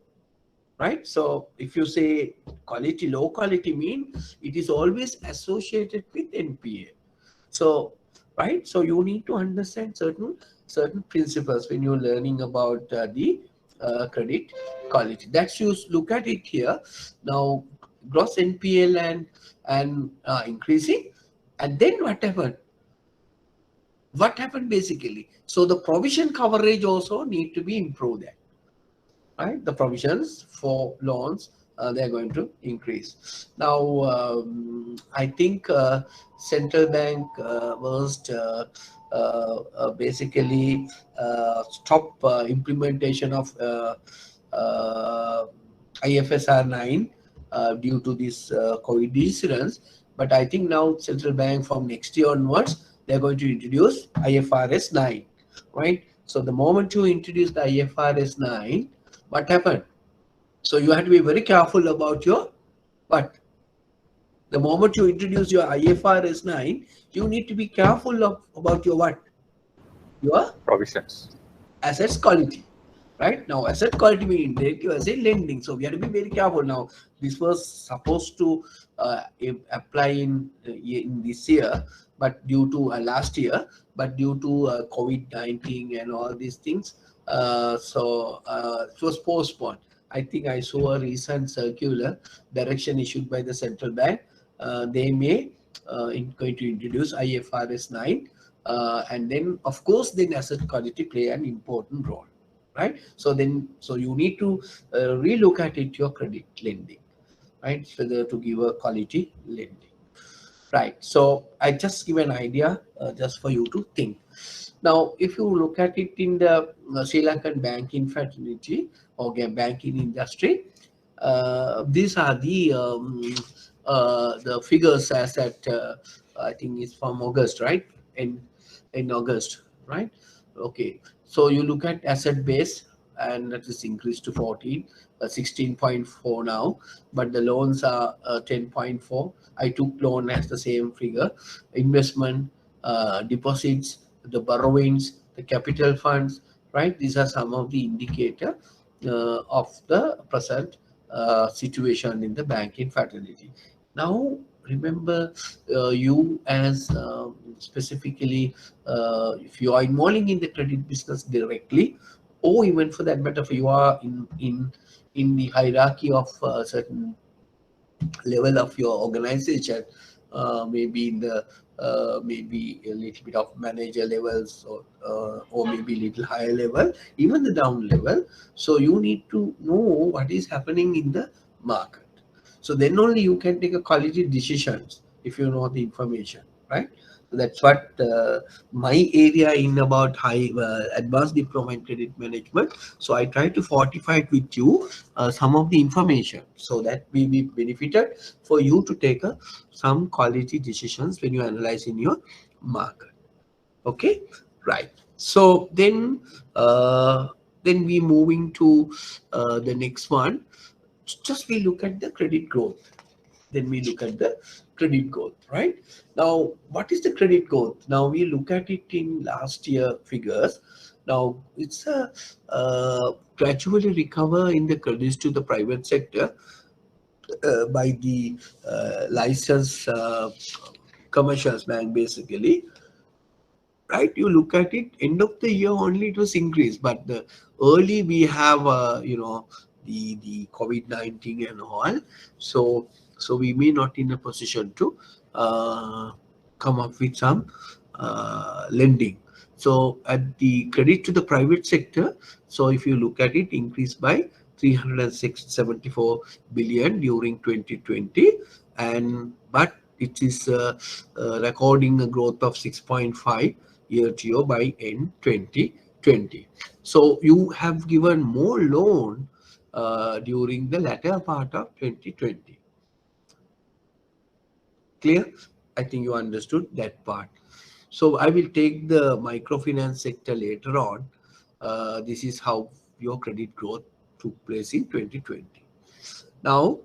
right? So if you say quality, low quality mean, it is always associated with NPA. So, right? So you need to understand certain principles when you're learning about the credit quality. That's you look at it here. Now, gross NPL and increasing, and then what happened? What happened basically? So the provision coverage also need to be improved there, right? The provisions for loans, they're going to increase. Now, I think central bank was basically stop implementation of IFSR 9 due to this COVID incidents. But I think now central bank from next year onwards, they're going to introduce IFRS 9, right? So the moment you introduce the IFRS 9, what happened? So you have to be very careful about your what? The moment you introduce your IFRS 9, you need to be careful about your what? Your Provisions. assets quality. Right now, asset quality means directive asset lending. So we have to be very careful. Now, this was supposed to apply in this year, but due to last year, but due to COVID-19 and all these things, it was postponed. I think I saw a recent circular direction issued by the central bank. They may going to introduce IFRS 9, and then of course, then asset quality play an important role, right? So you need to relook at it, your credit lending, right? Whether to give a quality lending, right? So I just give an idea just for you to think. Now, if you look at it in the Sri Lankan banking fraternity or banking industry, these are the figures as at I think it's from August, right? In August, right? Okay, so you look at asset base, and that is increased to 16.4 now, but the loans are 10.4. I took loan as the same figure. Investment, deposits, the borrowings, the capital funds, right? These are some of the indicator of the present situation in the banking fraternity. Now, remember, you as specifically, if you are involving in the credit business directly, or even for that matter, if you are in the hierarchy of a certain level of your organization, maybe in the maybe a little bit of manager levels, or maybe little higher level, even the down level. So you need to know what is happening in the market. So then only you can take a quality decisions if you know the information, right? So that's what my area in about high advanced diploma in credit management. So I try to fortify it with you some of the information so that we be benefited for you to take some quality decisions when you analyze in your market. Okay, right. So then we moving to the next one. Just we look at the credit growth. Then we look at the credit growth, right? Now, what is the credit growth? Now we look at it in last year figures. Now it's a gradually recover in the credits to the private sector by the licensed commercials bank basically, right? You look at it, end of the year only it was increased, but the early we have the COVID-19 and all, so we may not in a position to come up with some lending. So at the credit to the private sector, so if you look at it, increased by 374 billion during 2020, and but it is recording a growth of 6.5 year to year by end 2020. So you have given more loan during the latter part of 2020. Clear? I think you understood that part. So I will take the microfinance sector later on. This is how your credit growth took place in 2020. Now,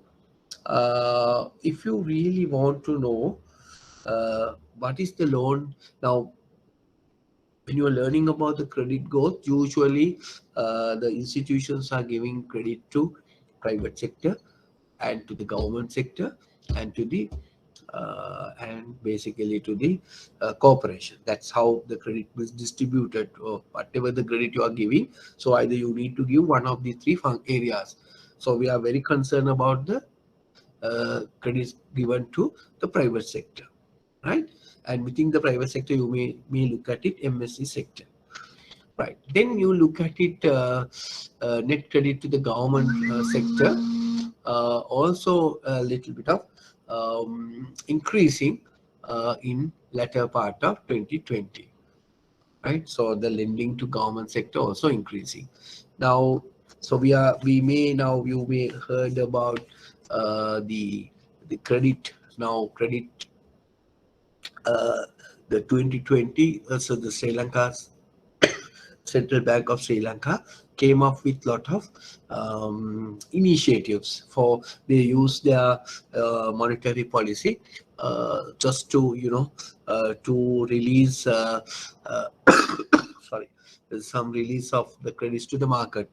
if you really want to know what is the loan, now when you are learning about the credit growth, usually the institutions are giving credit to private sector and to the government sector and to the and basically to the corporation. That's how the credit was distributed, or whatever the credit you are giving. So either you need to give one of the three areas. So we are very concerned about the credits given to the private sector, right? And within the private sector, you may look at it MSC sector, right? Then you look at it net credit to the government sector, also a little bit of increasing in latter part of 2020, right? So the lending to government sector also increasing. Now, so you may heard about the credit, now credit the 2020, so the Sri Lanka's Central Bank of Sri Lanka came up with lot of initiatives for they use their monetary policy just to to release sorry, some release of the credits to the market.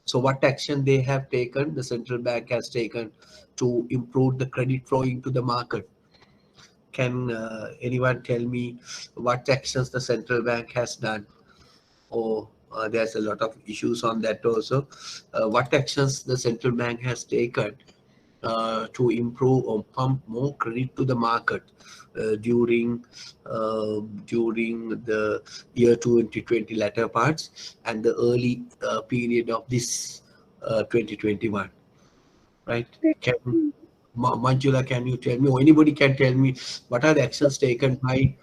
So what action they have taken, the central bank has taken to improve the credit flow into the market? Can anyone tell me what actions the central bank has done? Or there's a lot of issues on that also. What actions the central bank has taken to improve or pump more credit to the market during the year 2020 latter parts and the early period of this 2021, right? Manjula, can you tell me, or anybody can tell me, what are the actions taken by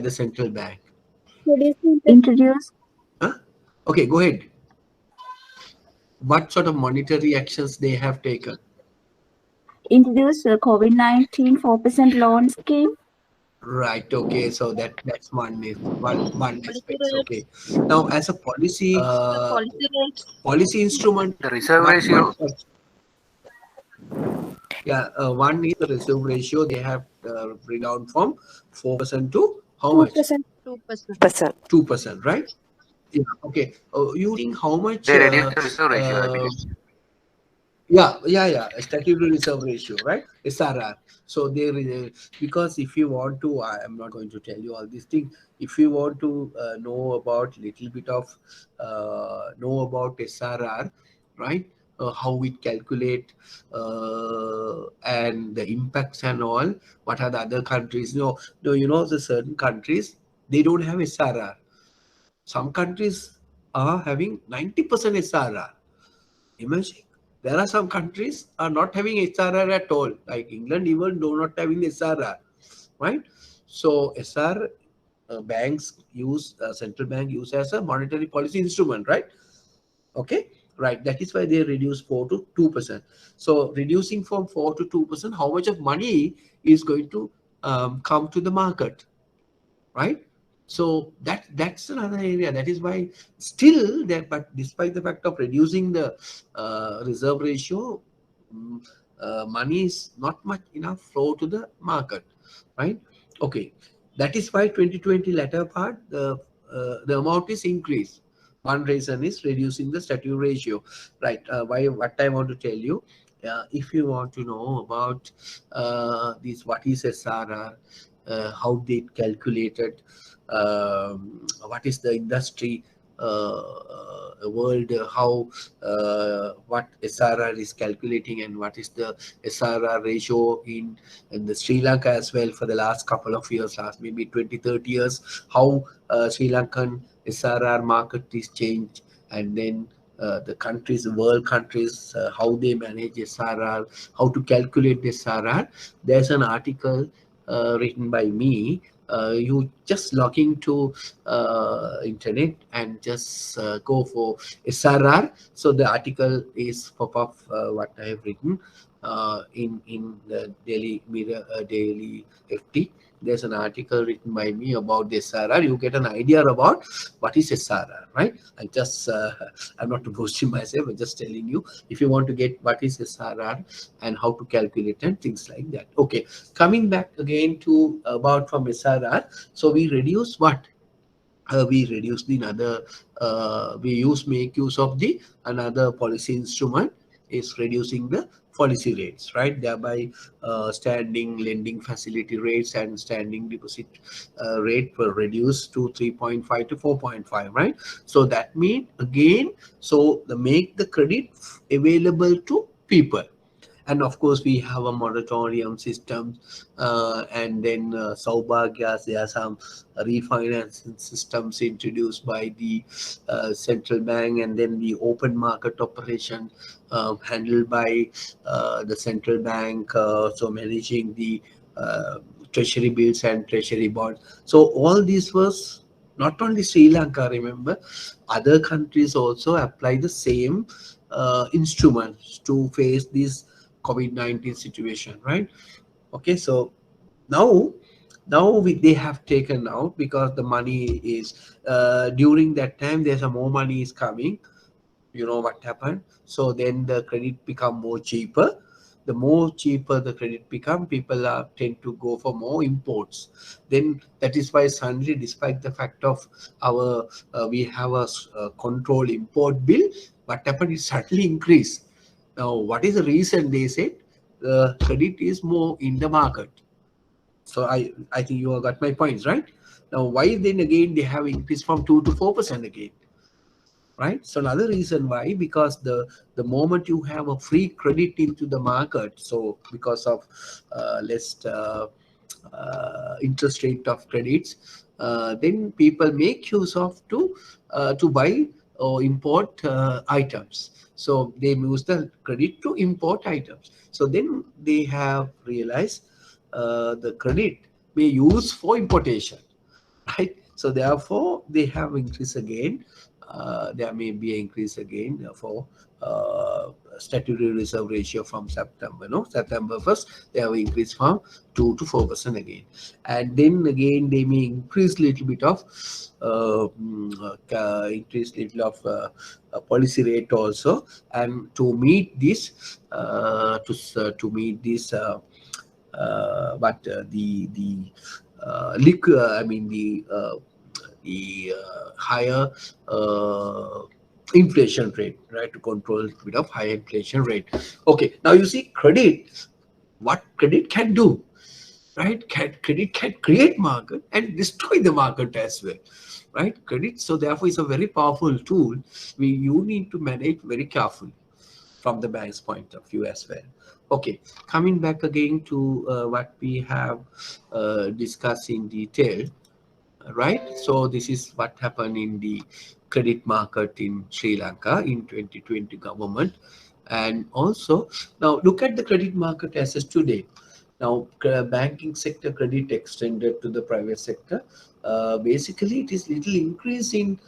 the central bank? Introduce Huh? Okay, go ahead. What sort of monetary actions they have taken? introduce a COVID-19 4% loan scheme. Right. Okay. So that's one aspect. Okay. Now, as a policy instrument, The reserve what ratio. yeah, one is the reserve ratio. They have bring down from 4% to how much? 2%. 2%, right? Yeah. Okay. You think how much? They reduced the reserve ratio, I believe. Yeah. Statutory reserve ratio, right? SRR. So because if you want to, I am not going to tell you all these things. If you want to know about little bit of know about SRR, right? How it calculate and the impacts and all. What are the other countries? No, the certain countries they don't have SRR. Some countries are having 90% SRR. Imagine. There are some countries are not having SRR at all, like England even do not having SRR, right? So SR banks use central bank use as a monetary policy instrument, right? Okay, right. That is why they reduce 4 to 2%. So reducing from 4 to 2%, how much of money is going to come to the market, right? So that's another area. That is why still there, but despite the fact of reducing the reserve ratio, money is not much enough flow to the market, right? Okay, that is why 2020 latter part the amount is increased. One reason is reducing the statutory ratio, right? What I want to tell you, if you want to know about this, what is SRR, how they calculated, what is the industry world, how what SRR is calculating and what is the SRR ratio in the Sri Lanka as well for the last couple of years, last maybe 20-30 years, how Sri Lankan SRR market is changed, and then the countries, world countries, how they manage SRR, how to calculate the SRR. There's an article written by me. You just log into internet and just go for SRR. So the article is pop up what I have written in the Daily Mirror, Daily FT. There's an article written by me about the SRR. You get an idea about what is SRR, right? I'm not boasting myself. I'm just telling you, if you want to get what is SRR and how to calculate and things like that. Okay, coming back again to about from SRR. So we reduce what? We reduce the another. We make use of the another policy instrument is reducing the policy rates, right? Thereby standing lending facility rates and standing deposit rate were reduced to 3.5 to 4.5, right? So that means again, so the make the credit available to people. And of course, we have a moratorium system, and then Saubhagyas, there are some refinancing systems introduced by the central bank, and then the open market operation handled by the central bank, so managing the treasury bills and treasury bonds. So all this was not only Sri Lanka, remember, other countries also apply the same instruments to face this COVID-19 situation, right? Okay, so now they have taken out because the money is during that time there's a more money is coming. You know what happened? So then the credit become more cheaper. The more cheaper the credit become, people are tend to go for more imports. Then that is why suddenly, despite the fact of our we have a control import bill, what happened is suddenly increase. Now, what is the reason? They said the credit is more in the market. So I think you all got my points, right? Now, why then again they have increased from 2 to 4% again, right? So another reason why, because the moment you have a free credit into the market, so because of less interest rate of credits, then people make use of to buy or import items. So they use the credit to import items. So then they have realized the credit may use for importation, right? So therefore they have increased again. There may be an increase again for statutory reserve ratio from September. No, September 1st, they have increased from 2 to 4% again. And then again, they may increase little bit of policy rate also. And to meet this, to meet this, I mean the higher inflation rate, right? To control a bit of higher inflation rate. Okay, now you see credit. What credit can do, right? Credit can create market and destroy the market as well, right? Credit. So therefore, it's a very powerful tool. You need to manage very carefully from the bank's point of view as well. Okay, coming back again to what we have discussed in detail, right? So this is what happened in the credit market in Sri Lanka in 2020 government. And also, now look at the credit market as is today. Now, banking sector credit extended to the private sector. Basically, it is little increase in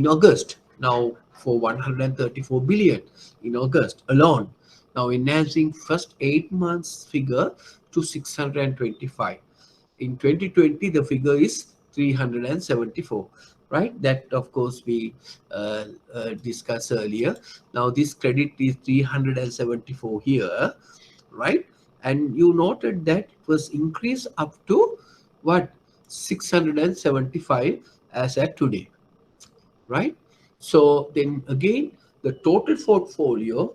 August. Now, for 134 billion in August alone. Now, enhancing first 8 months figure to 625. In 2020, the figure is 374, right? That, of course, we discussed earlier. Now, this credit is 374 here, right? And you noted that it was increased up to what? 675 as at today, right? So then again, the total portfolio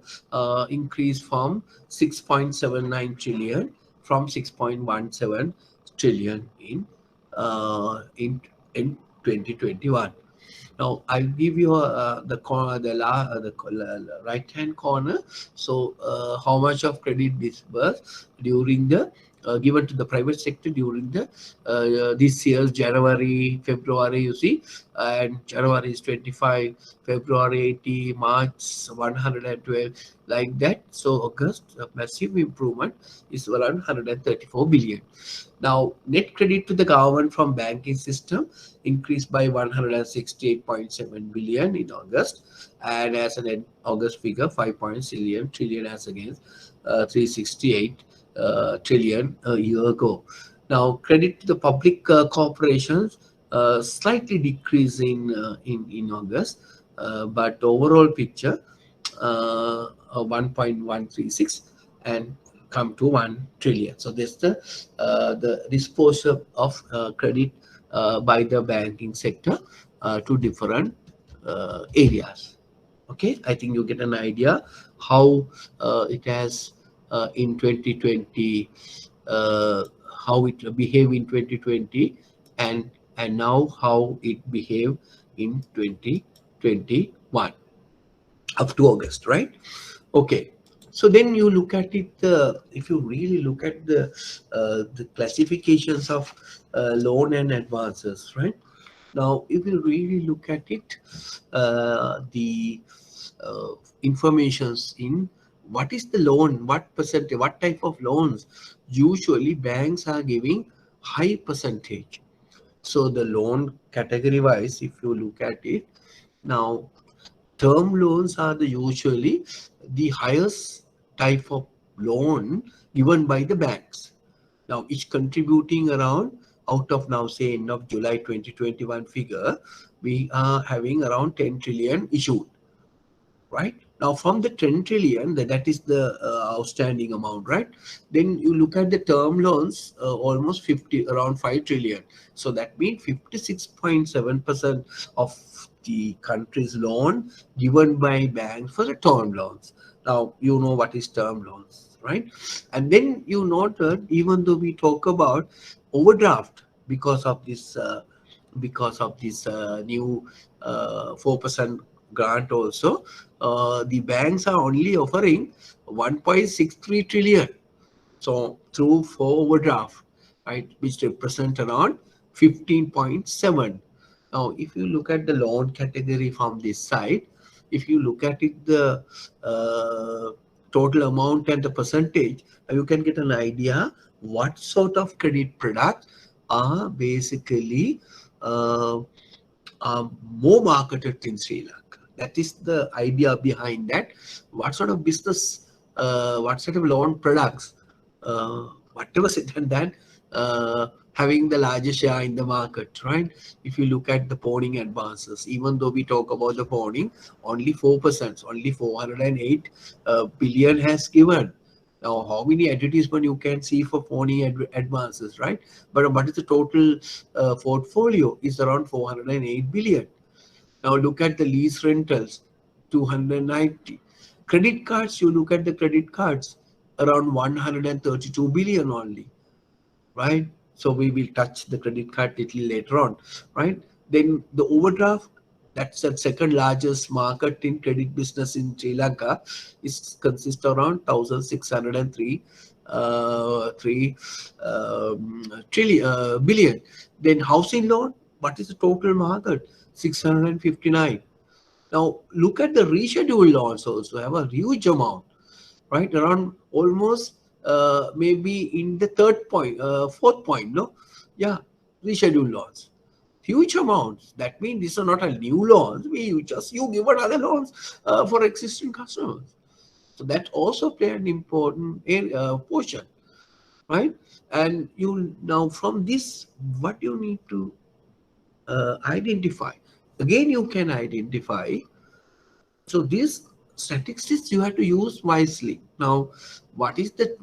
increased from 6.79 trillion from 6.17 trillion in 2021. Now I'll give you the corner, right hand corner. So how much of credit disbursed during the given to the private sector during the this year's January, February, you see, and January is 25, February 80, March 112, like that. So August, a massive improvement is around 134 billion. Now, net credit to the government from banking system increased by 168.7 billion in August, and as an August figure, 5.0 trillion as against 368 trillion a year ago. Now, credit to the public corporations slightly decreasing in August, but overall picture 1.136 and come to 1 trillion. So that's the disposal of credit by the banking sector to different areas. Okay, I think you get an idea how it has in 2020, how it behaved in 2020, and now how it behaved in 2021 up to August, right? Okay, so then you look at it. If you really look at the classifications of loan and advances, right? Now, if you really look at it, the informations in what is the loan, what percentage, what type of loans, usually banks are giving high percentage. So the loan category wise, if you look at it, now term loans are usually the highest type of loan given by the banks. Now, each contributing around, out of now say end of July 2021 figure, we are having around 10 trillion issued, right? Now, from the 10 trillion, that is the outstanding amount, right? Then you look at the term loans, almost around 5 trillion. So that means 56.7% of the country's loan given by banks for the term loans. Now, you know what is term loans, right? And then you note that even though we talk about overdraft because of this new 4% grant also, the banks are only offering 1.63 trillion. So through for overdraft, right, which represent around 15.7. Now, if you look at the loan category from this side, if you look at it, the total amount and the percentage, you can get an idea what sort of credit products are basically more marketed in Sri Lanka. That is the idea behind that. What sort of business, what sort of loan products, whatever said and done, having the largest share in the market, right? If you look at the pawning advances, even though we talk about the pawning, only 4%, only 408 billion has given. Now, how many advertisement you can see for pawning advances, right? But what is the total portfolio? Is around 408 billion. Now, look at the lease rentals, 290. Credit cards, you look at the credit cards, around 132 billion only, right? So we will touch the credit card little later on, right? Then the overdraft, that's the second largest market in credit business in Sri Lanka, is consists around 1,603 billion. Then housing loan, what is the total market? 659. Now look at the rescheduled loans also have a huge amount, right? Around almost maybe in the fourth point, no? Yeah, rescheduled loans. Huge amounts. That means these are not a new loans. You give another loans for existing customers. So that also play an important portion, right? And you now from this, what you need to identify. Again, you can identify. So these statistics you have to use wisely. Now, what is the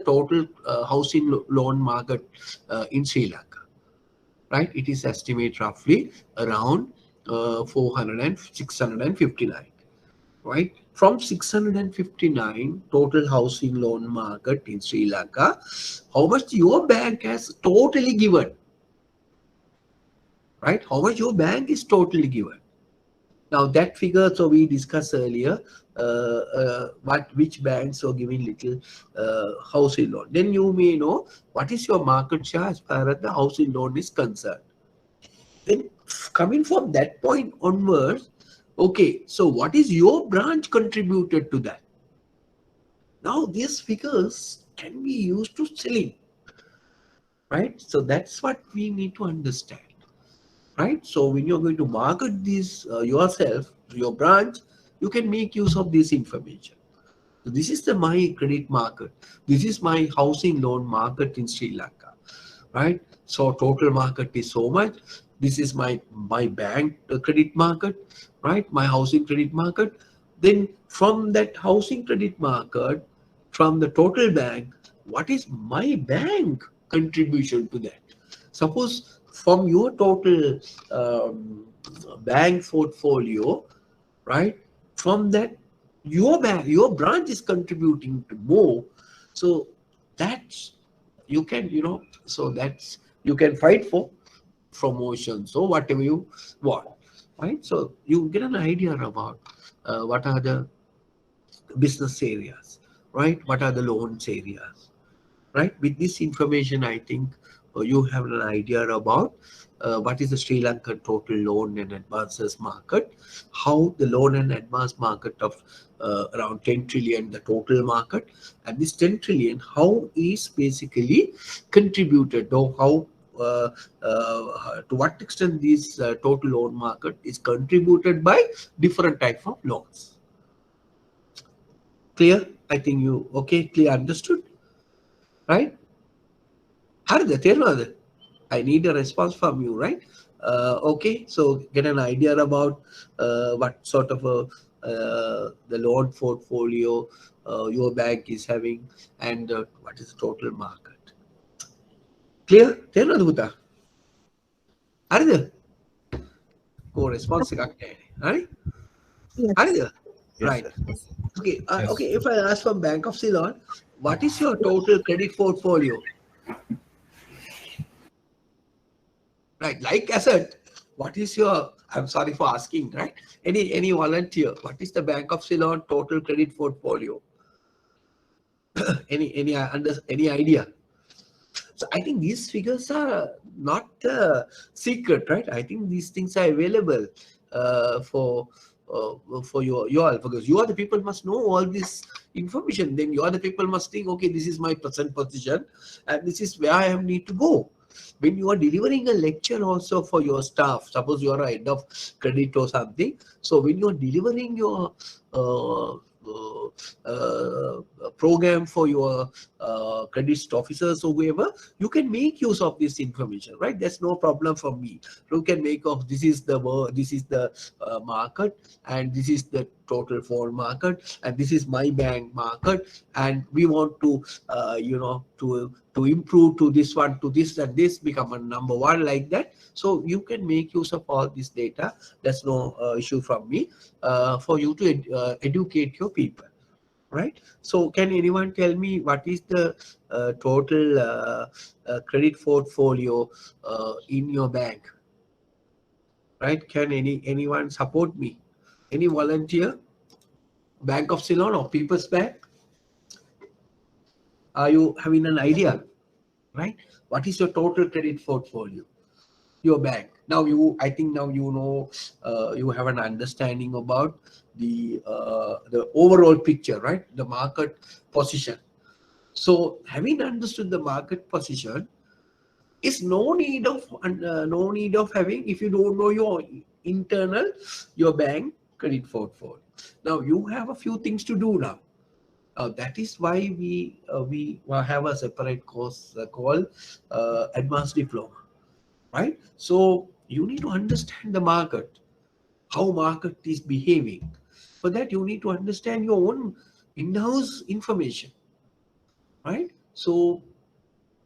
total housing loan market in Sri Lanka? Right, it is estimated roughly around 659. Right, from 659 total housing loan market in Sri Lanka, how much your bank has totally given? right? How much your bank is totally given. Now that figure, so we discussed earlier, which banks are giving little housing loan. Then you may know what is your market share as far as the housing loan is concerned. Then coming from that point onwards, okay, so what is your branch contributed to that? Now these figures can be used to selling, right? So that's what we need to understand. Right, so when you're going to market this yourself, your branch, you can make use of this information. So this is the my credit market. This is my housing loan market in Sri Lanka, right? So total market is so much. This is my bank credit market, right? My housing credit market. Then from that housing credit market, from the total bank, what is my bank contribution to that? Suppose from your total bank portfolio, right? From that, your branch is contributing to more. So that's you can, so that's you can fight for promotion. So whatever you want, right? So you get an idea about what are the business areas, right? What are the loans areas, right? With this information, I think you have an idea about what is the Sri Lankan total loan and advances market, how the loan and advance market of around 10 trillion, the total market, and this 10 trillion, how is basically contributed, or how to what extent this total loan market is contributed by different types of loans. Clear? I think you, okay, clear, understood, right? I need a response from you, right? Okay, so get an idea about what sort of the loan portfolio your bank is having, and what is the total market. Clear? Go response, right? Yes. Right. Okay. Yes. Okay. If I ask from Bank of Ceylon, what is your total credit portfolio? Right, like asset, what is your, I'm sorry for asking, right? Any volunteer, what is the Bank of Ceylon total credit portfolio? Any idea? So I think these figures are not secret, right? I think these things are available for you all, because you are the people must know all this information. Then you are the people must think, okay, this is my present position and this is where I need to go. When you are delivering a lecture also for your staff, suppose you are a head of credit or something, so when you are delivering your program for your credit officers or whoever, you can make use of this information, right? There's no problem for me. You can make of this is the market, and this is the total phone market, and this is my bank market, and we want to to improve to this one, to this, and this become a number one, like that. So you can make use of all this data. That's no issue from me for you to educate your people, right? So can anyone tell me what is the total credit portfolio in your bank, right? Can anyone support me? Any volunteer? Bank of Ceylon or People's Bank? Are you having an idea, right? What is your total credit portfolio? Your bank. Now I think now you know, you have an understanding about the overall picture, right? The market position. So having understood the market position, is no need of having, if you don't know your internal, your bank credit portfolio. Now you have a few things to do now. That is why we have a separate course called Advanced Diploma, right? So you need to understand the market, how market is behaving. For that, you need to understand your own in-house information, right? So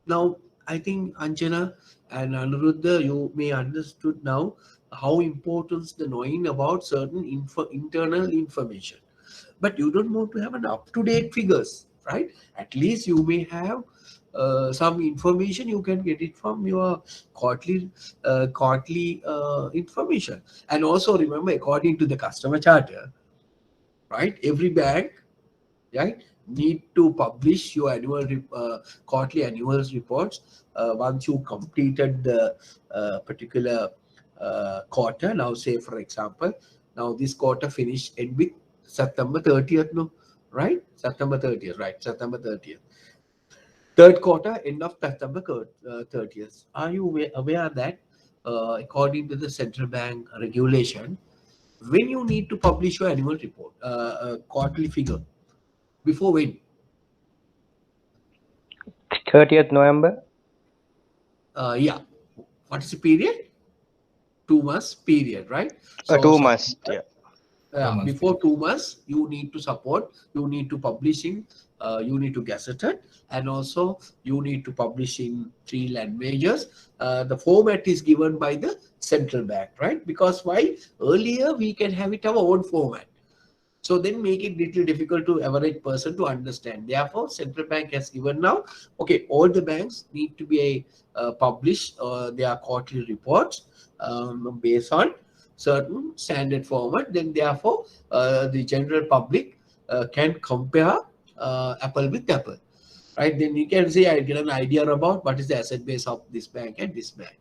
now I think Anjana and Anuruddha, you may understood now how important the knowing about certain internal information. But you don't want to have an up-to-date figures, right? At least you may have some information. You can get it from your quarterly information. And also remember, according to the customer charter, right, every bank, right, need to publish your quarterly annual reports once you completed the particular quarter. Now say for example, now this quarter finished end with September 30th, no, right? September 30th, right? September 30th. Third quarter, end of September 30th. Are you aware that according to the central bank regulation, when you need to publish your annual report, quarterly figure, before when? 30th November. Yeah. What is the period? 2 months period, right? 2 months. Yeah. Before 2 months, you need to support, you need to publish in, you need to gazette it, and also you need to publish in 3 languages. The format is given by the central bank, right? Because why? Earlier we can have it our own format. So then make it little difficult to average person to understand. Therefore, central bank has given now, okay, all the banks need to be publish their quarterly reports based on certain standard format. Then therefore, the general public can compare apple with apple, right? Then you can say, I get an idea about what is the asset base of this bank and this bank,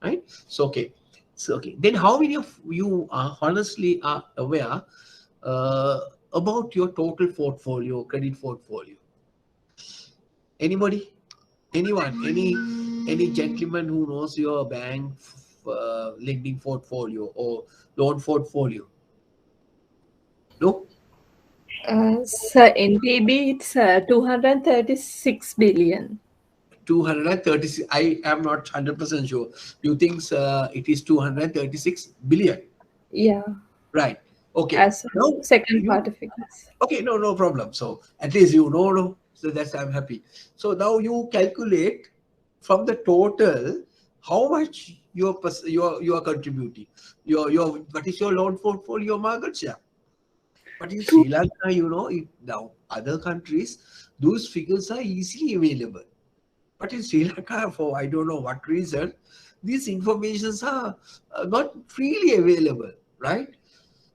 right? So, okay. So, okay. Then how many of you honestly are aware about your total portfolio, credit portfolio? Anybody? Anyone? Any gentleman who knows your bank lending portfolio or loan portfolio? No? Sir, NPB, it's 236 billion. 236. I am not 100% sure. You think it is 236 billion? Yeah. Right. Okay. As Now, second part of it. okay, no problem. So at least you know, no. So that's, I'm happy. So now you calculate from the total how much you are contributing. Your what is your loan portfolio market share? But in Sri Lanka, you know, now other countries, those figures are easily available. But in Sri Lanka, for I don't know what reason, these informations are not freely available, right?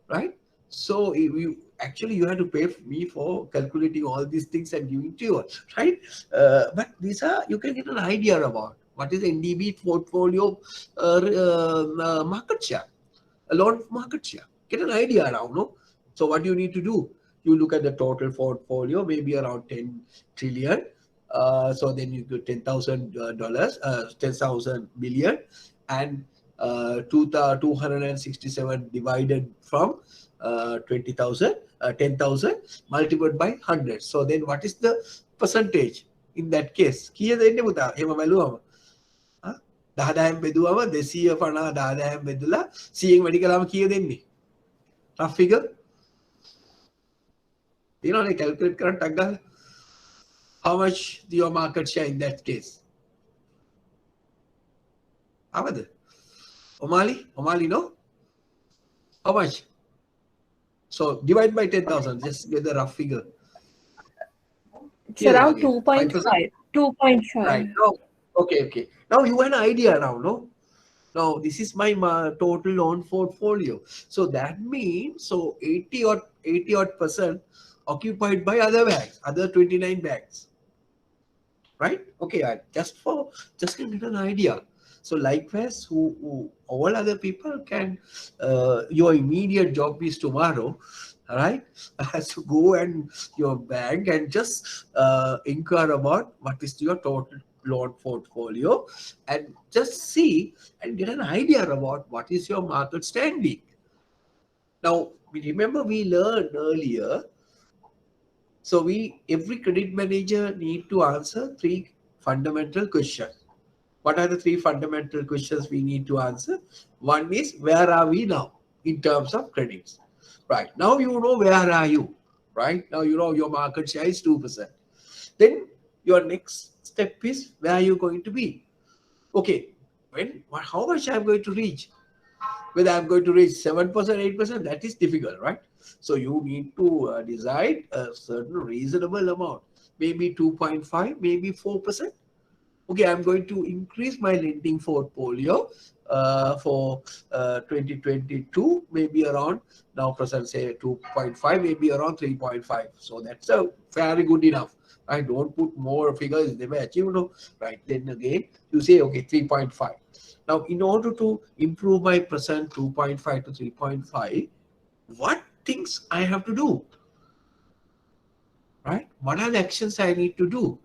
Right? So if you have to pay me for calculating all these things and giving to you, right? But these are, you can get an idea about what is the NDB portfolio market share, a lot of market share. Get an idea around, no? So what you need to do, you look at the total portfolio, maybe around 10 trillion. So then you get $10,000, 10,000 billion, and 267 divided from 20,000, 10,000 multiplied by 100. So then what is the percentage in that case? කීයද එන්නේ පුතා? එහෙම බලුවම 10,000 බෙදුවම 250 10,000 බෙදලා 100න් වැඩි කළාම කීයද එන්නේ? Rough figure. You know, calculate කරන්න ටක් ගාලා. How much your market share in that case? Avada? Omali, no? How much? So divide by 10,000, just get the rough figure. It's around 2.5. 2.5. Right. Now, okay. Now you have an idea now, no? Now this is my total loan portfolio. So that means, so 80 odd percent occupied by other banks, other 29 banks. Right? Okay, just to get an idea. So likewise, who all other people can, your immediate job is tomorrow, right? Has to go and your bank and just inquire about what is your total loan portfolio and just see and get an idea about what is your market standing. Now, remember we learned earlier, so every credit manager need to answer 3 fundamental questions. What are the 3 fundamental questions we need to answer? One is, where are we now in terms of credits? Right. Now you know where are you, right? Now you know your market share is 2%. Then your next step is, where are you going to be? Okay, how much I'm going to reach? Whether I'm going to reach 7%, 8%, that is difficult, right? So you need to decide a certain reasonable amount. maybe 2.5, maybe 4%. Okay, I'm going to increase my lending portfolio for 2022, maybe around, now present say 2.5, maybe around 3.5. So that's a very good enough. I don't put more figures, never achieve, no. Right, then again, you say, okay, 3.5. Now, in order to improve my present 2.5 to 3.5, what things I have to do? Right? What are the actions I need to do?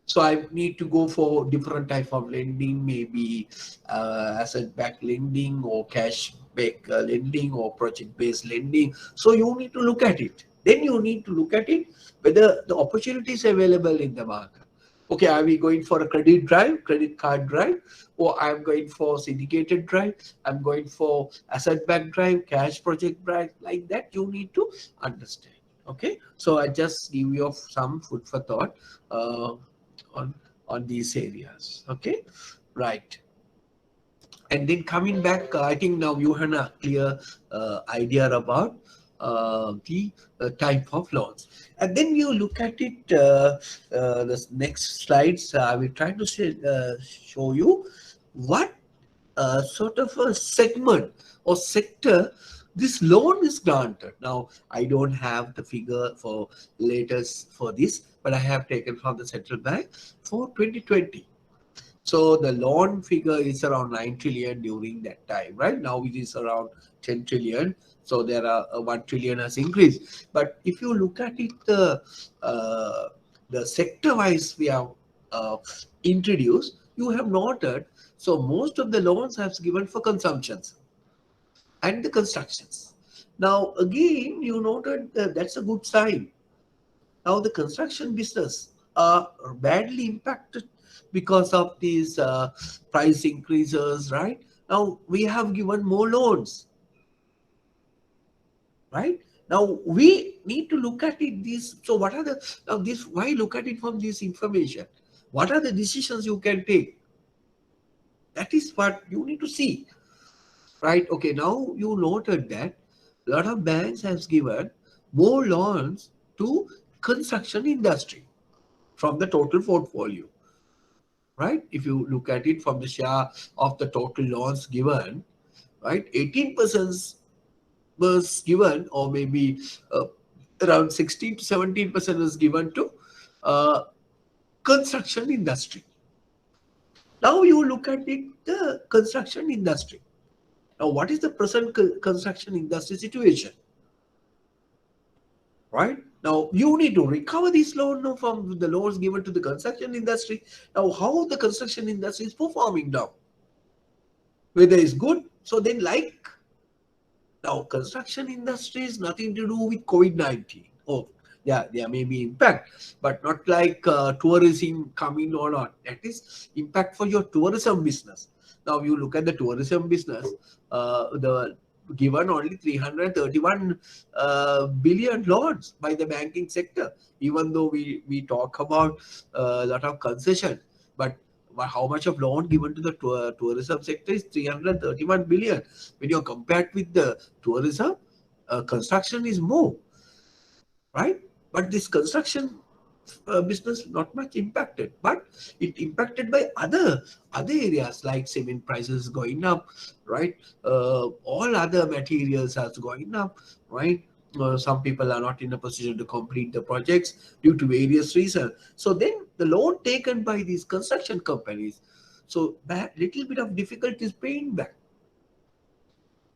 So I need to go for different type of lending, maybe asset-backed lending or cash-back lending or project-based lending. So you need to look at it. Then you need to look at it whether the opportunities available in the market. Okay, are we going for a credit drive, credit card drive, or I'm going for syndicated drive, I'm going for asset-backed drive, cash project drive, like that you need to understand. Okay, so I just give you some food for thought on these areas. Okay, right. And then coming back, I think now you have a clear idea about the type of loans. And then you look at it, the next slides, I will try to show you what sort of a segment or sector this loan is granted. Now, I don't have the figure for latest for this, but I have taken from the central bank for 2020. So the loan figure is around 9 trillion during that time, right? Now it is around 10 trillion. So there are 1 trillion has increased. But if you look at it, the sector wise we have introduced, you have noted. So most of the loans have given for consumptions and the constructions. Now again, you noted that that's a good sign. Now the construction business are badly impacted because of these price increases, right? Now we have given more loans, right? Now we need to look at it. So what are the now this? Why look at it from this information? What are the decisions you can take? That is what you need to see, right? Okay, now you noted that a lot of banks has given more loans to construction industry from the total portfolio, right? If you look at it from the share of the total loans given, right, 18% was given, or maybe around 16 to 17% is given to construction industry. Now you look at it, the construction industry. Now, what is the present construction industry situation? Right? Now, you need to recover this loan from the loans given to the construction industry. Now, how the construction industry is performing now? Whether it's good, so then now construction industry is nothing to do with COVID-19. Oh, yeah, there may be impact, but not like tourism coming or not. That is impact for your tourism business. Now, you look at the tourism business, the given only 331 billion loans by the banking sector, even though we talk about a lot of concession, but how much of loan given to the tourism sector is 331 billion. When you're compared with the tourism, construction is more, right? But this construction business not much impacted, but it impacted by other areas like cement prices going up, right? All other materials are going up, right? Some people are not in a position to complete the projects due to various reasons. So then the loan taken by these construction companies, so that little bit of difficulty is paying back.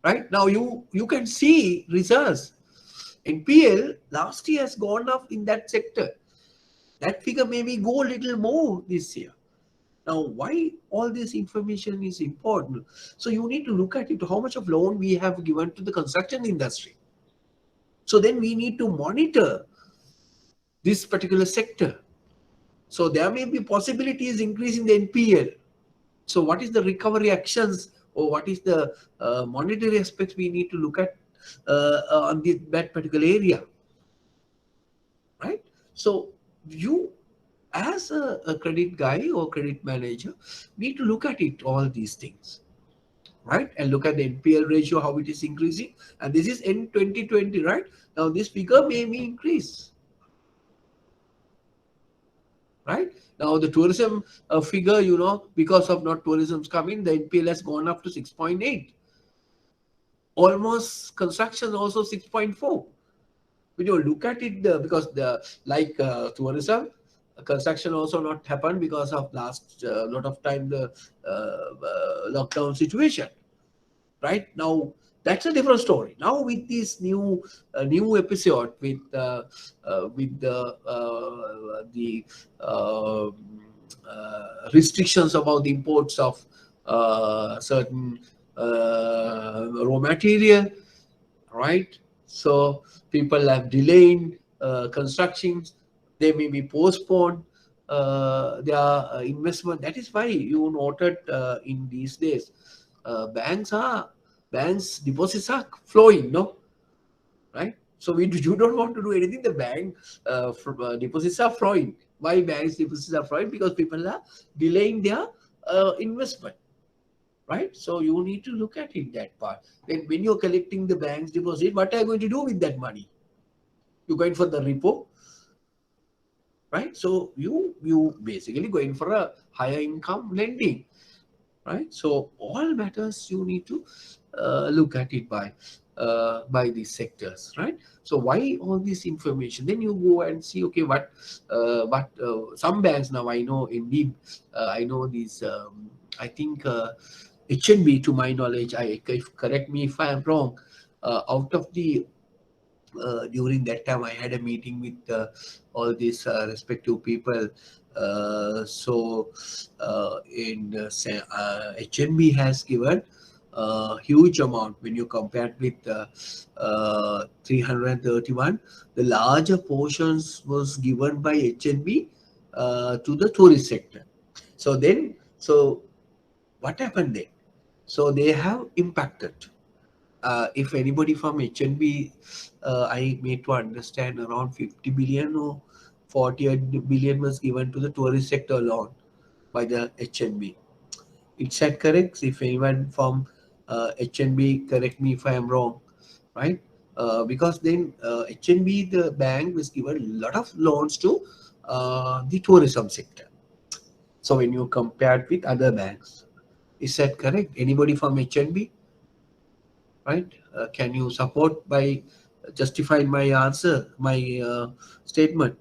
Right now, you can see results. NPL last year has gone up in that sector. That figure maybe go a little more this year. Now, why all this information is important? So you need to look at it, how much of loan we have given to the construction industry. So then we need to monitor this particular sector. So there may be possibilities increasing the NPL. So what is the recovery actions, or what is the monetary aspects we need to look at on that particular area, right? So you, as a credit guy or credit manager, need to look at it, all these things, right? And look at the NPL ratio, how it is increasing. And this is in 2020, right? Now this figure may be increased. right? Now the tourism figure, you know, because of not tourism's coming, the NPL has gone up to 6.8. Almost construction also 6.4. When you look at it, because the like tourism, construction also not happened because of last lot of time the lockdown situation. Right now, that's a different story. Now with this new episode with the restrictions about the imports of certain raw material, right? So people have delayed constructions. They may be postponed their investment. That is why you noted in these days banks deposits are flowing, no, right? So you don't want to do anything. The bank deposits are flowing. Why banks deposits are flowing? Because people are delaying their investment, right? So you need to look at it that part. Then when you're collecting the bank's deposit, what are you going to do with that money? You're going for the repo, right? So you basically going for a higher income lending, right? So all matters you need to look at it by these sectors, right? So why all this information? Then you go and see, okay, what some banks now, I know indeed, I know these. I think HNB, to my knowledge, correct me if I am wrong. Out of the during that time, I had a meeting with all these respective people. So, HNB has given a huge amount when you compare with 331. The larger portions was given by HNB to the tourist sector. So what happened then? So they have impacted. If anybody from HNB, I made to understand around 50 billion or 48 billion was given to the tourist sector alone by the HNB. Is that correct? If anyone from HNB, correct me if I am wrong, right? Because then HNB, the bank, was given a lot of loans to the tourism sector. So when you compare with other banks, is that correct? Anybody from HNB? Right? Can you support by justifying my answer, my statement,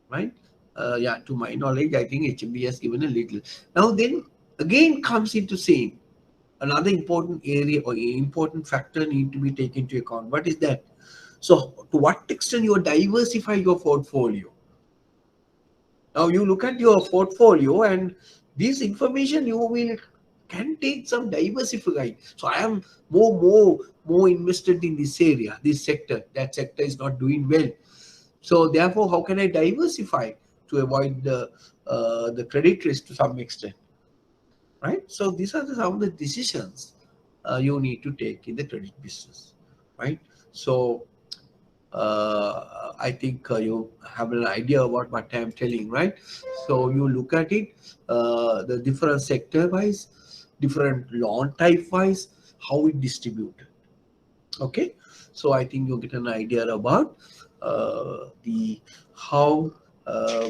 right? Yeah, to my knowledge, I think HMB has given a little. Now then, again comes into saying another important area or important factor need to be taken into account. What is that? So to what extent you diversify your portfolio? Now you look at your portfolio and this information you will can take some diversify. So I am more invested in this area, this sector. That sector is not doing well. So therefore, how can I diversify to avoid the credit risk to some extent, right? So these are some of the decisions you need to take in the credit business, right? So I think you have an idea about what I am telling, right? So you look at it, the different sector wise, different loan type wise, how it distributed. Okay, so I think you get an idea about the how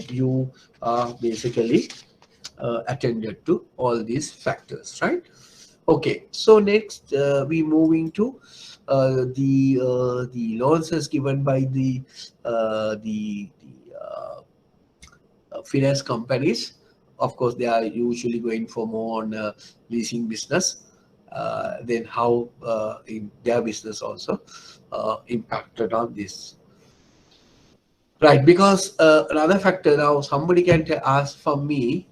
you are basically attended to all these factors, right? Okay, so next we moving to the loans as given by the finance companies. Of course, they are usually going for more on leasing business. Then how in their business also impacted on this, right? Because another factor now somebody can ask from me.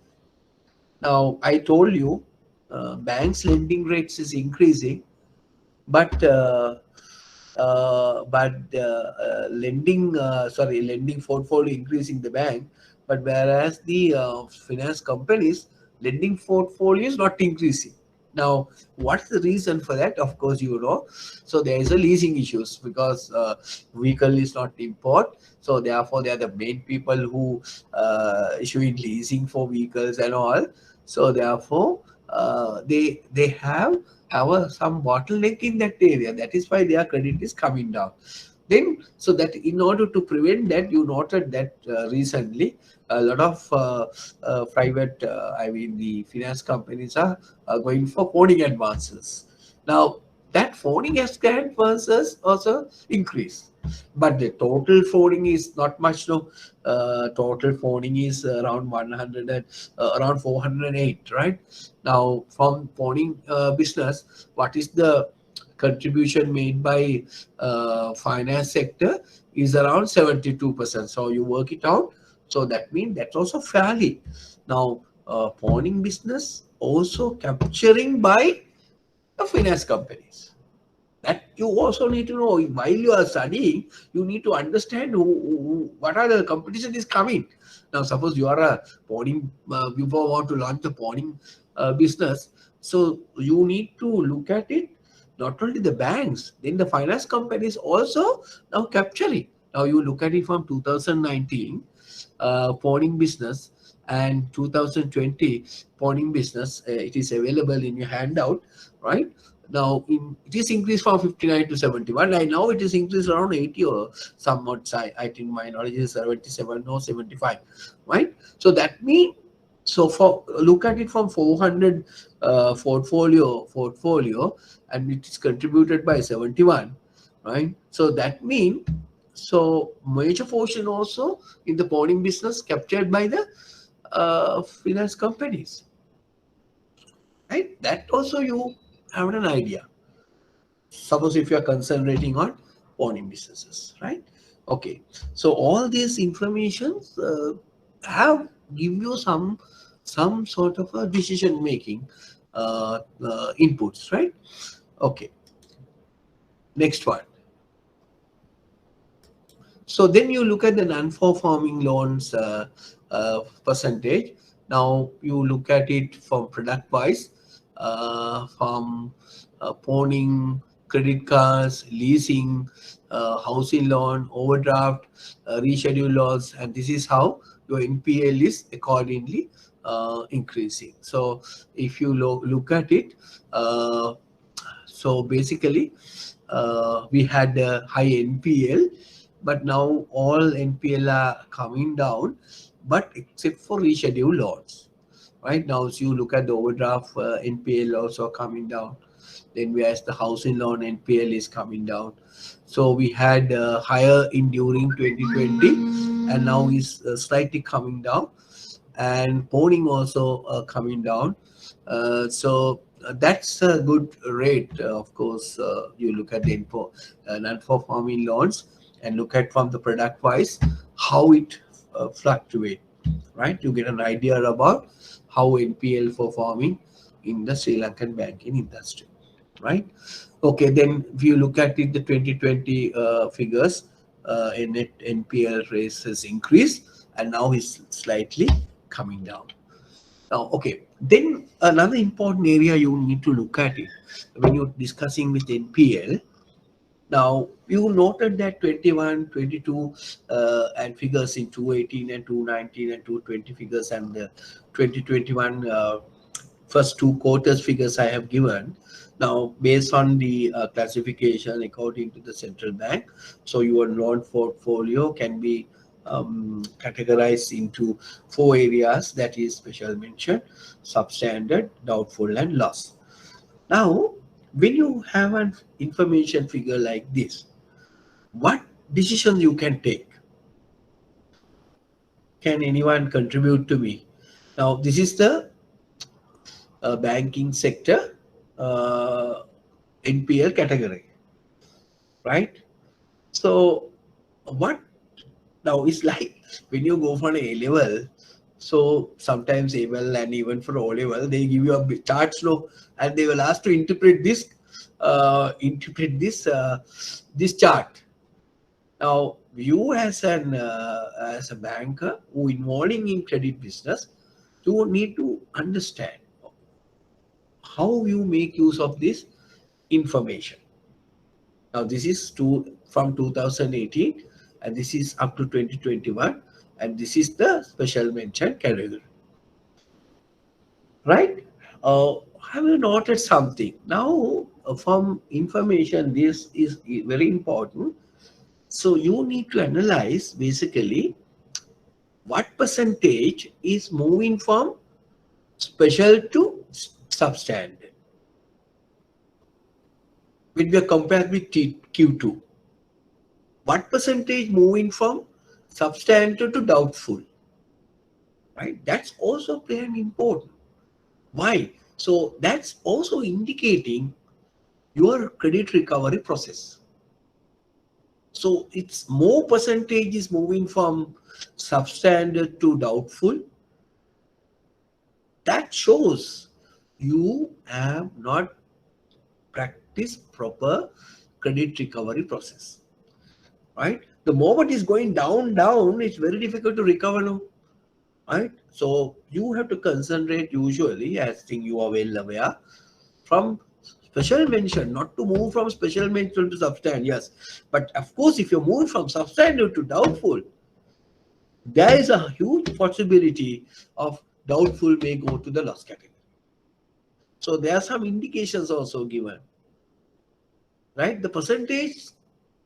Now I told you banks lending rates is increasing, but lending portfolio increasing the bank, but whereas the finance companies lending portfolio is not increasing. Now what's the reason for that? Of course, you know, so there is a leasing issues because vehicle is not import, so therefore they are the main people who issuing leasing for vehicles and all. So therefore they have some bottleneck in that area. That is why their credit is coming down. Then, so that in order to prevent that, you noted that recently a lot of private, I mean the finance companies are going for pawning advances. Now, that pawning advances also increase, but the total pawning is not much. No, total pawning is around 100 and around 408. Right now, from pawning business, what is the contribution made by finance sector is around 72%. So you work it out. So that means that's also fairly. Now, pawning business also capturing by the finance companies. That you also need to know while you are studying. You need to understand what are the competition is coming. Now, suppose you are a pawning, you want to launch the pawning business, so you need to look at it. Not only the banks, then the finance companies also now capturing. Now you look at it from 2019 pawning business and 2020 pawning business. It is available in your handout, right? Now, it is increased from 59 to 71. Right now, it is increased around 80 or somewhat. I think my knowledge is 77 or 75, right? So that means, so for look at it from 400 portfolio, and it is contributed by 71, right? So that means, so major portion also in the pawning business captured by the finance companies, right? That also you have an idea. Suppose if you are concentrating on pawning businesses, right? Okay, so all these informations have give you some sort of a decision making inputs, right? Okay, next one. So then you look at the non-performing loans percentage. Now you look at it from product wise, from pawning, credit cards, leasing, housing loan, overdraft, reschedule loans, and this is how your NPL is accordingly increasing. So if you look at it, so basically we had a high NPL, but now all NPL are coming down, but except for rescheduled loans. Right now, so you look at the overdraft NPL also coming down. Then whereas the housing loan NPL is coming down. So we had higher in during 2020, and now is slightly coming down, and pawning also coming down. That's a good rate. Of course, you look at the non-performing loans and look at from the product wise how it fluctuate, right? You get an idea about how NPL performing in the Sri Lankan banking industry, right? Okay, then if you look at it, the 2020 figures, in net NPL rates has increased and now is slightly coming down. Now, okay, then another important area you need to look at it when you're discussing with NPL. Now, you noted that 21, 22 and figures in 218 and 219 and 220 figures, and the 2021 first two quarters figures I have given. Now, based on the classification according to the central bank, so your loan portfolio can be categorized into four areas, that is special mention, substandard, doubtful, and loss. Now, when you have an information figure like this, what decisions you can take? Can anyone contribute to me? Now, this is the banking sector NPL category, right? So, what now is like when you go for an A level, so sometimes A level and even for O level, they give you a chart slow, and they will ask to interpret this this chart. Now, you as a banker who involving in credit business, you need to understand how you make use of this information. Now, this is from 2018, and this is up to 2021, and this is the special mention category, right? Have you noted something? Now, from information, this is very important. So you need to analyze basically what percentage is moving from special to substandard when we are compared with Q2. What percentage moving from substandard to doubtful, right? That's also very important. Why? So that's also indicating your credit recovery process. So it's more percentage is moving from substandard to doubtful. That shows you have not practiced proper credit recovery process, right? The moment is going down, it's very difficult to recover now, right? So you have to concentrate usually, as thing you are well aware, from special mention, not to move from special mention to substandard, yes. But of course, if you move from substandard to doubtful, there is a huge possibility of doubtful may go to the loss category. So there are some indications also given, right? The percentage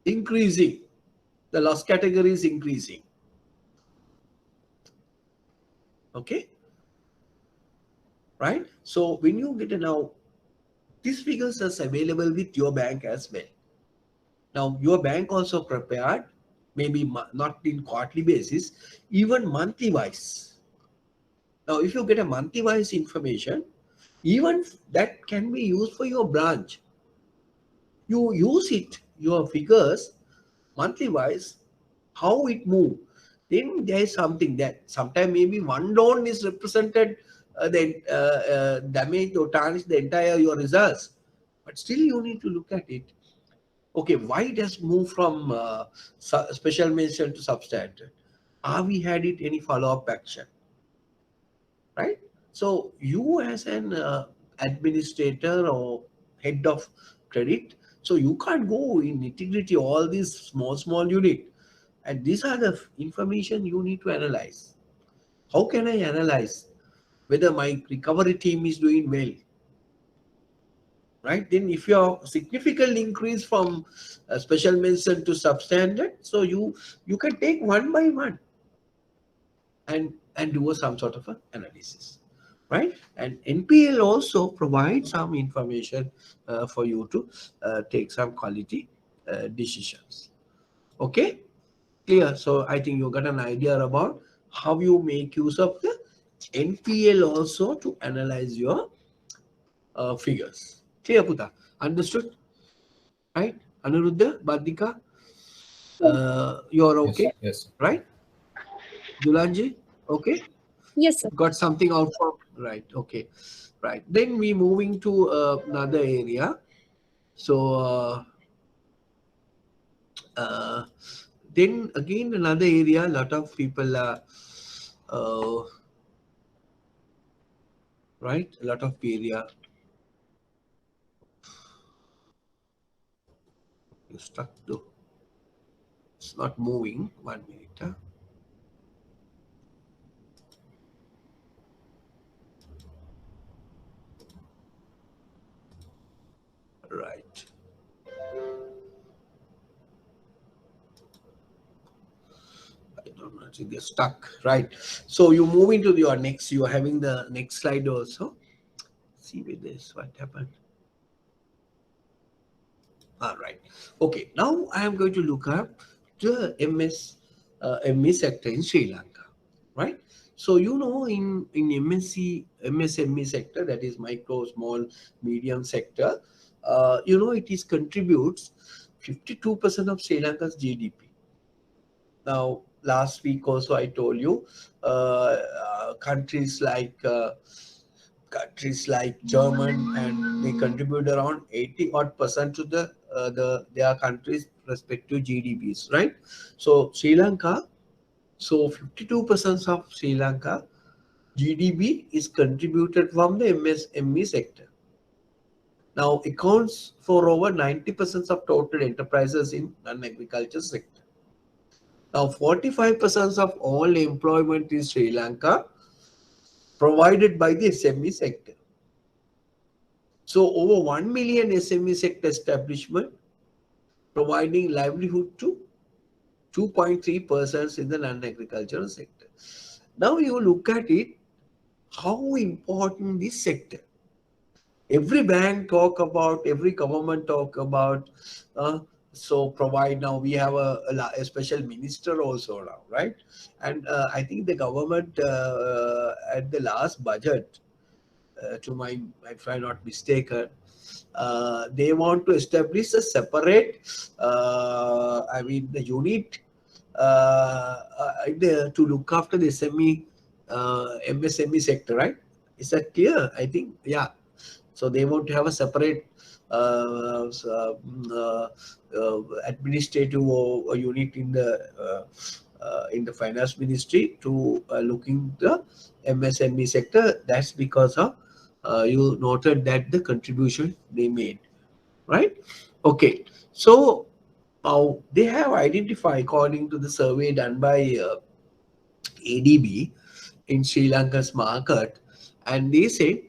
increasing, the loss category is increasing. Okay, right? So when you get now, these figures are available with your bank as well. Now your bank also prepared, maybe not in quarterly basis, even monthly wise. Now if you get a monthly wise information, even that can be used for your branch. You use it, your figures monthly wise, how it move. Then there is something that sometimes maybe one loan is represented damage or tarnish the entire your results, but still you need to look at it. Okay, why it has moved from special mention to substandard? Are we had it any follow-up action, right? So you as an administrator or head of credit, so you can't go in nitty-gritty all these small unit, and these are the information you need to analyze. How can I analyze whether my recovery team is doing well, right? Then if you are significantly increase from special mention to substandard, so you can take one by one and do some sort of an analysis, right? And NPL also provides some information for you to take some quality decisions. Okay, clear? So I think you got an idea about how you make use of the NPL also to analyze your figures. Clear, Puta? Understood? Right? Anuruddha, Badika, you're okay? Yes. Right? Dulanji, okay? Yes, sir. Got something out from, right? Okay, right. Then we moving to another area. So then again another area, a lot of people are right, a lot of area. You stuck though. It's not moving. 1 minute. Huh? Right. I don't know. I think they're stuck. Right. So you move into your next. You are having the next slide also. See with this what happened. All right. Okay. Now I am going to look up the ME sector in Sri Lanka. Right. So you know in MSME sector, that is micro, small, medium sector, you know it contributes 52% of Sri Lanka's GDP. Now last week also I told you countries like German, and they contribute around 80% to their countries' respective GDPs, right? So Sri Lanka, so 52% of Sri Lanka GDP is contributed from the MSME sector. Now accounts for over 90% of total enterprises in non-agriculture sector. Now 45% of all employment in Sri Lanka provided by the SME sector. So over 1 million SME sector establishment providing livelihood to 2.3% in the non-agricultural sector. Now you look at it, how important this sector. Every bank talk about, every government talk about, so provide. Now we have a special minister also now, right? And I think the government at the last budget, if I'm not mistaken, they want to establish a separate, the unit to look after the SME, MSME sector, right? Is that clear? I think, yeah. So they want to have a separate administrative or unit in the finance ministry to looking the MSME sector. That's because of you noted that the contribution they made, right? Okay, so they have identified, according to the survey done by ADB in Sri Lanka's market, and they said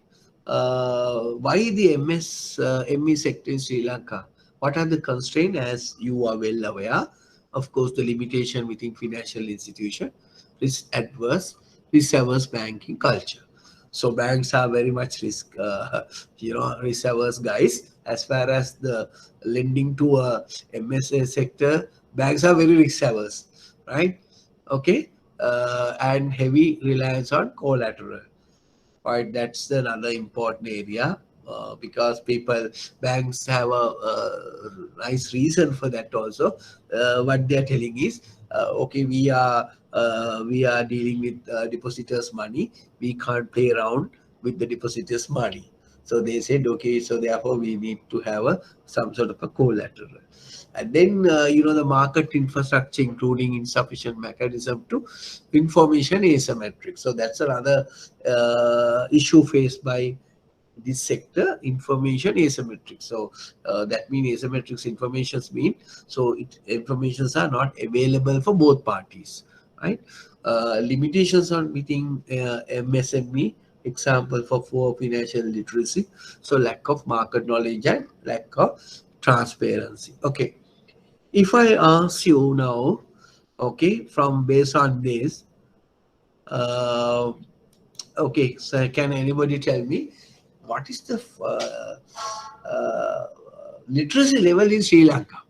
why the ME sector in Sri Lanka? What are the constraints? As you are well aware, of course, the limitation within financial institution, risk averse banking culture. So banks are very much risk averse guys. As far as the lending to a MSA sector, banks are very risk averse, right? Okay, and heavy reliance on collateral. Right, that's another important area because banks have a nice reason for that also. What they're telling is, okay, we are dealing with depositors' money. We can't play around with the depositors' money. So they said, okay, so therefore we need to have some sort of a collateral. And then, the market infrastructure, including insufficient mechanism to information asymmetric. So that's another issue faced by this sector, information asymmetric. So that means asymmetric informations mean, so informations are not available for both parties, right? Limitations on meeting MSME, example for poor financial literacy. So lack of market knowledge and lack of transparency. Okay. If I ask you now, okay, from based on this, okay, so can anybody tell me what is the literacy level in Sri Lanka?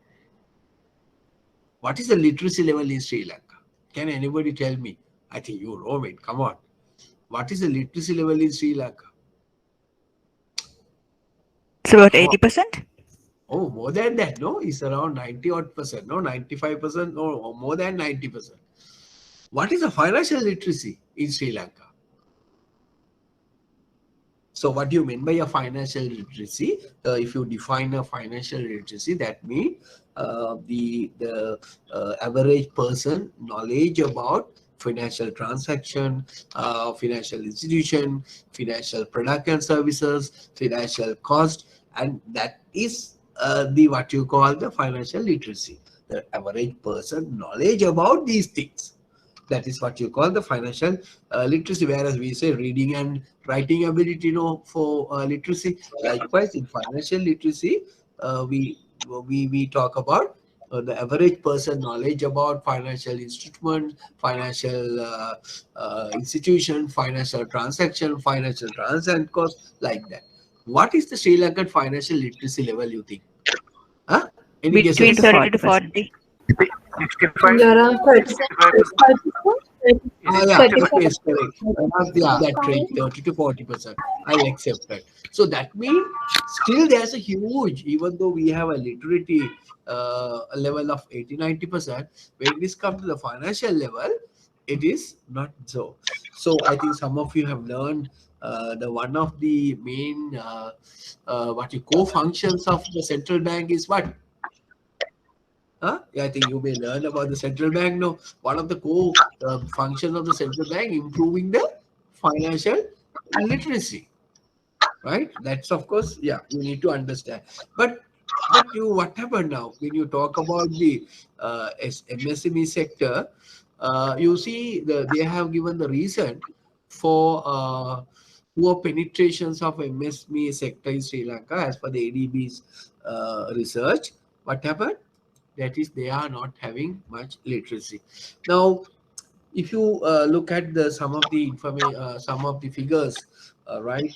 What is the literacy level in Sri Lanka? Can anybody tell me? I think you know it. Come on. What is the literacy level in Sri Lanka? It's about 80%. Oh, more than that, no? It's around 90-odd%, no? 95%, no, more than 90%. What is the financial literacy in Sri Lanka? So what do you mean by a financial literacy? If you define a financial literacy, that means the average person knowledge about financial transaction, financial institution, financial product and services, financial cost, and that is the what you call the financial literacy. The average person knowledge about these things. That is what you call the financial literacy, whereas we say reading and writing ability, for literacy. Likewise, in financial literacy, we talk about the average person knowledge about financial instrument, financial institution, financial transaction, financial transaction cost, like that. What is the Sri Lankan financial literacy level, you think? Huh? Any Between guesses? 30 to 40. 65. Around 35%. Yeah, okay, is correct. Yeah, that rate, 30 to 40%. I'll accept that. So that means still there's a huge, even though we have a literary level of 80-90%, when this comes to the financial level, it is not so. So I think some of you have learned the one of the main co-functions of the central bank is what? Yeah, I think you may learn about the central bank. No, one of the core functions of the central bank, improving the financial literacy, right? That's of course, yeah, you need to understand. But what happened now when you talk about the MSME sector? You see, they have given the reason for poor penetrations of MSME sector in Sri Lanka as per the ADB's research. What happened? that is, they are not having much literacy. Now, if you look at the some of the information, some of the figures, right?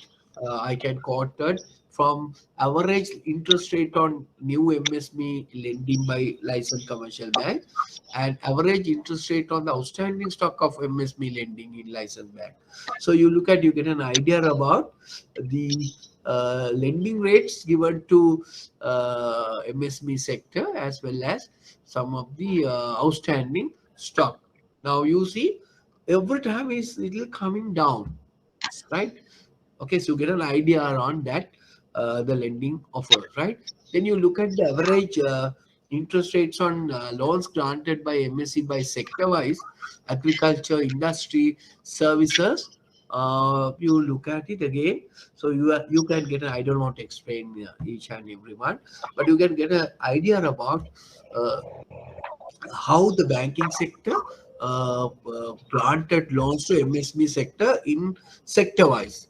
I can quote that from average interest rate on new MSME lending by licensed commercial bank and average interest rate on the outstanding stock of MSME lending in licensed bank. So you look at, you get an idea about the lending rates given to MSME sector as well as some of the outstanding stock. Now you see, every time is little coming down, right? Okay, so you get an idea around that, the lending offer, right? Then you look at the average interest rates on loans granted by MSC by sector-wise, agriculture, industry, services. You look at it again, so you can get an. I don't want to explain each and every one, but you can get an idea about uh, how the banking sector granted loans to MSME sector in sector wise.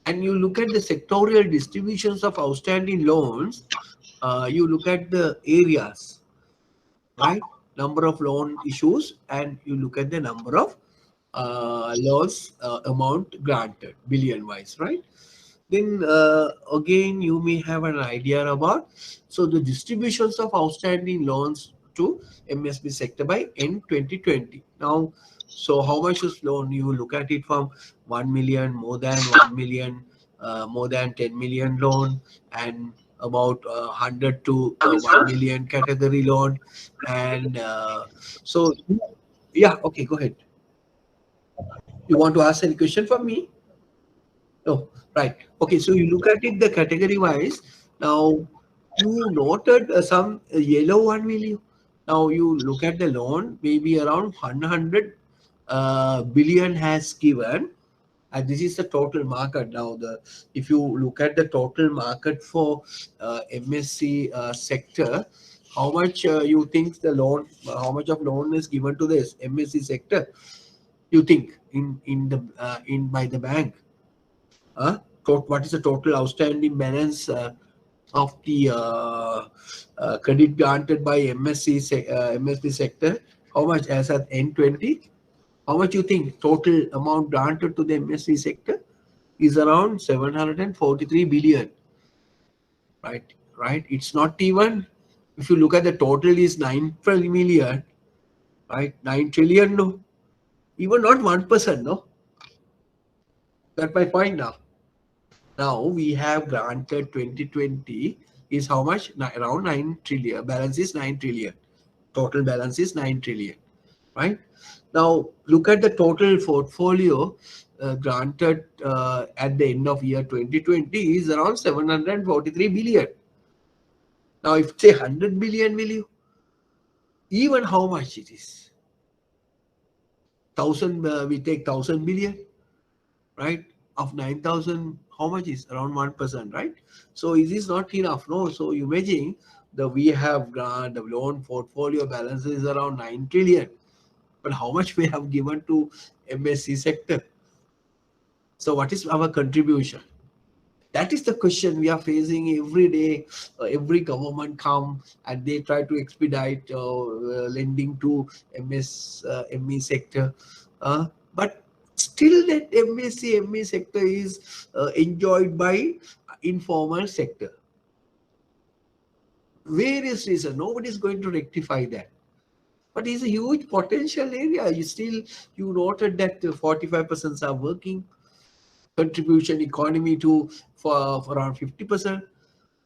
And you look at the sectorial distributions of outstanding loans, you look at the areas, right? Number of loan issues, and you look at the number of loans amount granted, billion wise, right? Then again, you may have an idea about, so the distributions of outstanding loans to MSB sector by end 2020. Now, so how much is loan? You look at it from 1 million, more than 1 million, more than 10 million loan, and about 100 to 1 million category loan. And so, yeah, okay, go ahead. You want to ask any question for me? Oh, right. Okay, so you look at it the category wise. Now, you noted some yellow one, will you? Now, you look at the loan, maybe around 100 billion has given, and this is the total market. Now, if you look at the total market for MSC sector, how much you think the loan, how much of loan is given to this MSC sector? You think in by the bank? What is the total outstanding balance of the credit granted by MSP sector? How much as at N20? How much you think total amount granted to the MSP sector is around 743 billion, right? Right. It's not even, if you look at the total is 9 million, right? 9 trillion, no, even not 1%, no. That's my point now. Now we have granted 2020 is how much? Around 9 trillion. Balance is 9 trillion. Total balance is 9 trillion, right? Now look at the total portfolio granted at the end of year 2020 is around 743 billion. Now if say 100 billion, will you? Even how much it is? 1000, we take 1000 billion, right? Of 9,000, how much is around 1%, right? So is this not enough? No. So you imagine we have the loan portfolio balance is around 9 trillion, but how much we have given to MSC sector? So what is our contribution? That is the question we are facing every day. Every government come and they try to expedite lending to ME sector, but still that ME sector is enjoyed by informal sector. Various reasons. Nobody is going to rectify that. But it's a huge potential area. You noted that 45% are working. Contribution economy for around 50%,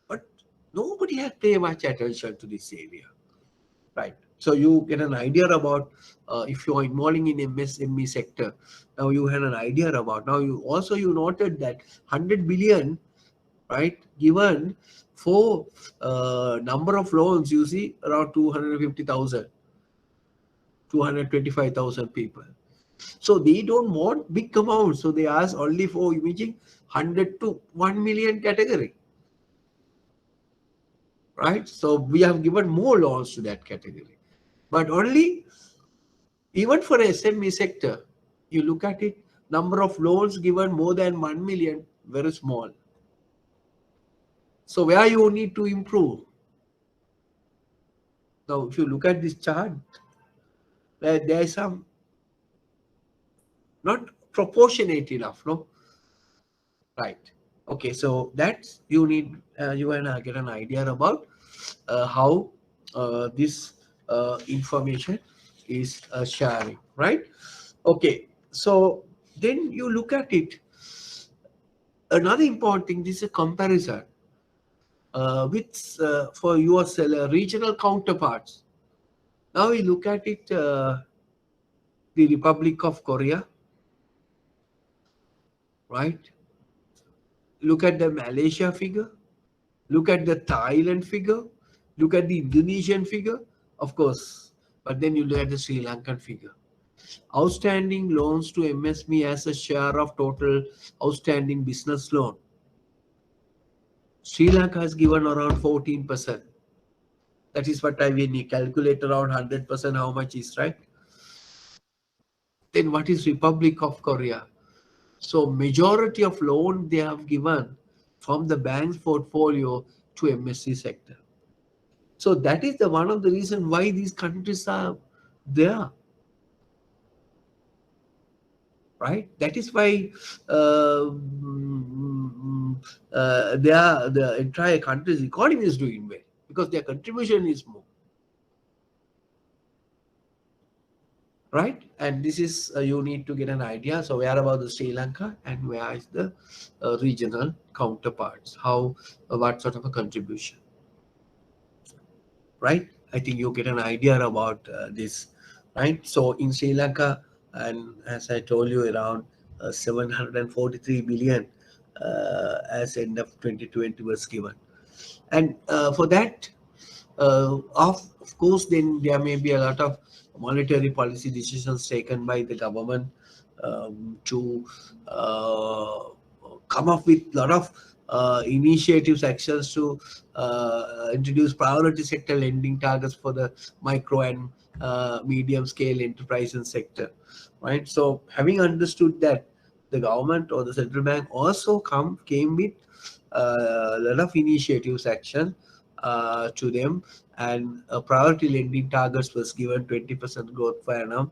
but nobody has paid much attention to this area, right? So you get an idea about if you are involving in MSME sector. Now you had an idea about. Now you noted that 100 billion, right, given for number of loans. You see around 250,000, 225,000 people. So they don't want big amounts. So they ask only for imaging 100 to 1 million category. Right? So we have given more loans to that category. But only, even for SME sector, you look at it, number of loans given more than 1 million, very small. So where you need to improve? Now, if you look at this chart, there is some not proportionate enough, no? Right. Okay, so that's you need you and get an idea about how this information is sharing, right? Okay, so then you look at it. Another important thing, this is a comparison with for your seller regional counterparts. Now we look at it, the Republic of Korea, right? Look at the Malaysia figure. Look at the Thailand figure. Look at the Indonesian figure, of course. But then you look at the Sri Lankan figure. Outstanding loans to MSME as a share of total outstanding business loan. Sri Lanka has given around 14%. That is what when you calculate around 100% how much is, right? Then what is Republic of Korea? So majority of loan they have given from the bank's portfolio to MSC sector. So that is the one of the reason why these countries are there, right? That is why the entire country's economy is doing well because their contribution is more, right? And this is you need to get an idea. So where about the Sri Lanka and where is the regional counterparts? How what sort of a contribution? Right? I think you get an idea about this, right? So in Sri Lanka, and as I told you, around 743 billion as end of 2020 was given. And for that, of course, then there may be a lot of monetary policy decisions taken by the government to come up with a lot of initiatives, actions to introduce priority sector lending targets for the micro and medium scale enterprise and sector, right? So having understood that, the government or the central bank also came with a lot of initiatives, action to them, and priority lending targets was given 20% growth per annum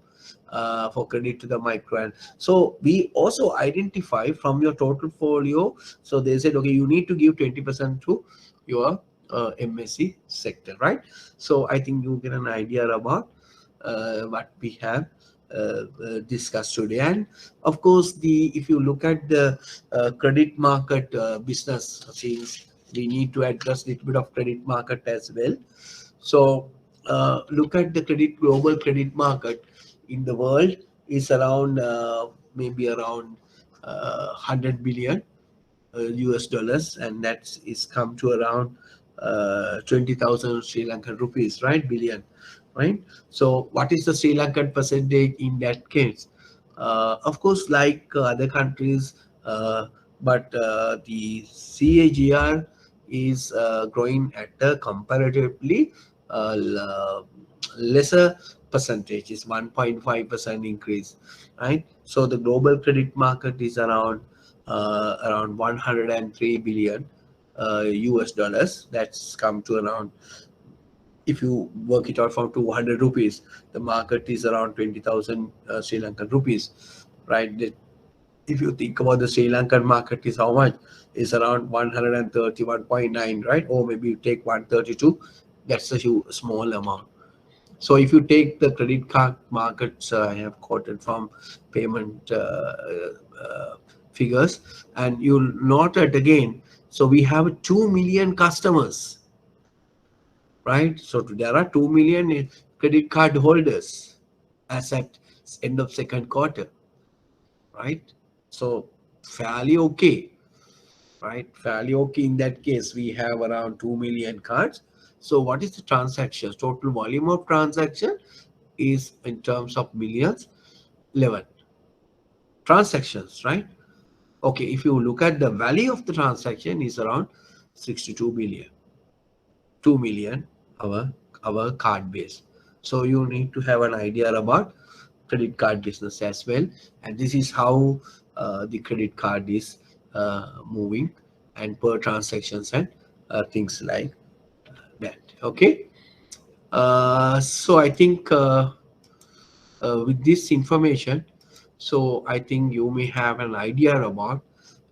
for credit to the micro. And so we also identify from your total folio. So they said, okay, you need to give 20% to your MSC sector, right? So I think you get an idea about what we have discussed today. And of course, if you look at the credit market business, since we need to address a little bit of credit market as well. So look at the global credit market in the world is around maybe around 100 billion US dollars, and that is come to around 20,000 Sri Lankan rupees, right? Billion, right? So what is the Sri Lankan percentage in that case? Of course, like other countries, but the CAGR is growing at a comparatively lesser percentage, is 1.5% increase, right? So the global credit market is around 103 billion US dollars. That's come to around, if you work it out from 200 rupees, the market is around 20,000 Sri Lankan rupees, right? If you think about the Sri Lankan market is how much? Is around 131.9, right? Or maybe you take 132, that's a small amount. So if you take the credit card markets, I have quoted from payment figures, and you'll note it again. So we have 2 million customers, right? So there are 2 million credit card holders as at end of second quarter, right? So fairly okay, right? Fairly okay in that case. We have around 2 million cards. So what is the transactions? Total volume of transaction is in terms of millions, 11 transactions, right? Okay, if you look at the value of the transaction is around 62 billion, 2 million our card base. So you need to have an idea about credit card business as well, and this is how the credit card is moving, and per transactions and things like that. Okay, So I think with this information, so I think you may have an idea about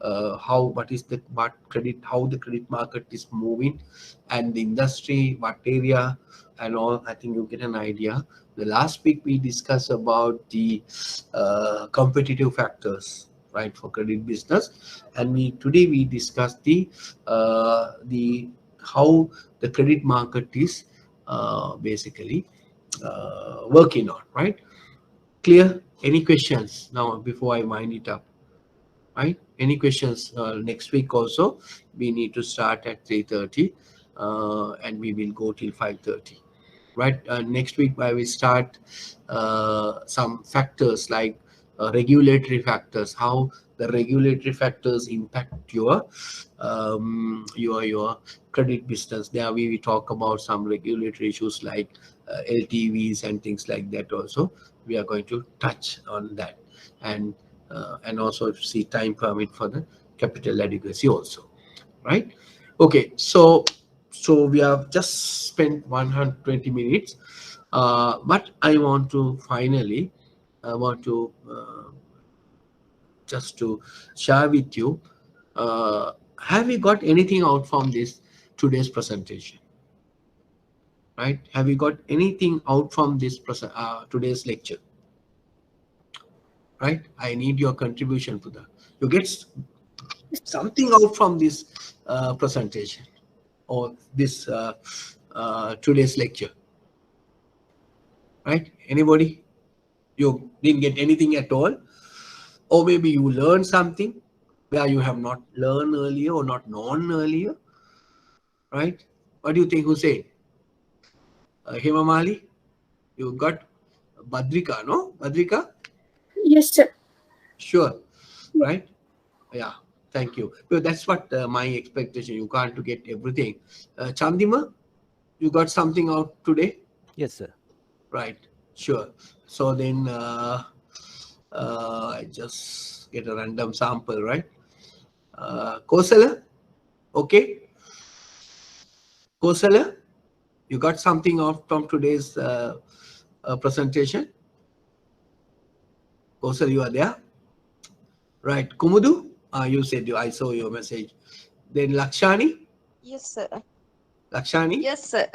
how how the credit market is moving and the industry, what area and all. I think you get an idea. The last week we discussed about the competitive factors, right, for credit business, and today we discussed the how the credit market is basically working on, right? Clear? Any questions now before I wind it up? Right? Any questions? Next week also we need to start at 3:30 and we will go till 5:30. Right? Next week I will start some factors like regulatory factors, how the regulatory factors impact your credit business. There we talk about some regulatory issues like LTVs and things like that. Also we are going to touch on that, and also see time permit for the capital adequacy also, right? Okay, so we have just spent 120 minutes, but I want to finally just to share with you, have you got anything out from this today's presentation? Right? Have you got anything out from this today's lecture? Right? I need your contribution to that. You get something out from this presentation or this today's lecture, right? Anybody? You didn't get anything at all, or maybe you learned something where you have not learned earlier or not known earlier, right? What do you think, Hussein? Hemamali, you got Badrika, no? Badrika? Yes, sir. Sure, right? Yeah, thank you. Well, that's what my expectation. You can't to get everything. Chandima, you got something out today? Yes, sir. Right, sure. So then I just get a random sample, right? Kosala, okay? Kosala, you got something out from today's presentation? Kosala, you are there? Right. Kumudu, you said I saw your message. Then Lakshani? Yes, sir. Lakshani? Yes, sir.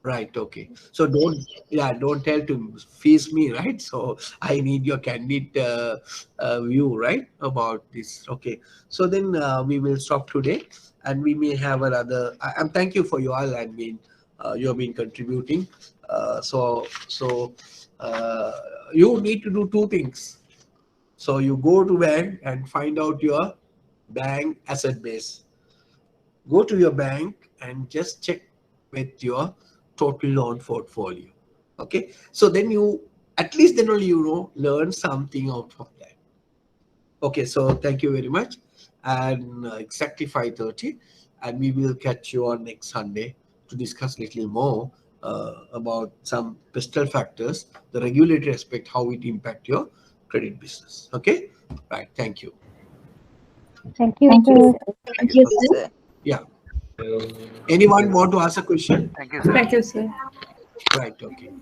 Right, okay. So don't tell to feast me, right? So I need your candid view, right, about this. Okay. So then we will stop today, and we may have another. I'm thank you for you all. I mean, you have been contributing. So you need to do two things. So you go to bank and find out your bank asset base. Go to your bank and just check with your total loan portfolio. Okay, so then you at least then only learn something out of that. Okay, so thank you very much, and exactly 5:30, and we will catch you on next Sunday to discuss a little more about some fiscal factors, the regulatory aspect, how it impact your credit business. Okay, right? Thank you. Thank you, Thank sir. you. Thank you, sir. Yeah. Anyone want to ask a question? Thank you, sir. Thank you, sir. Right. Okay.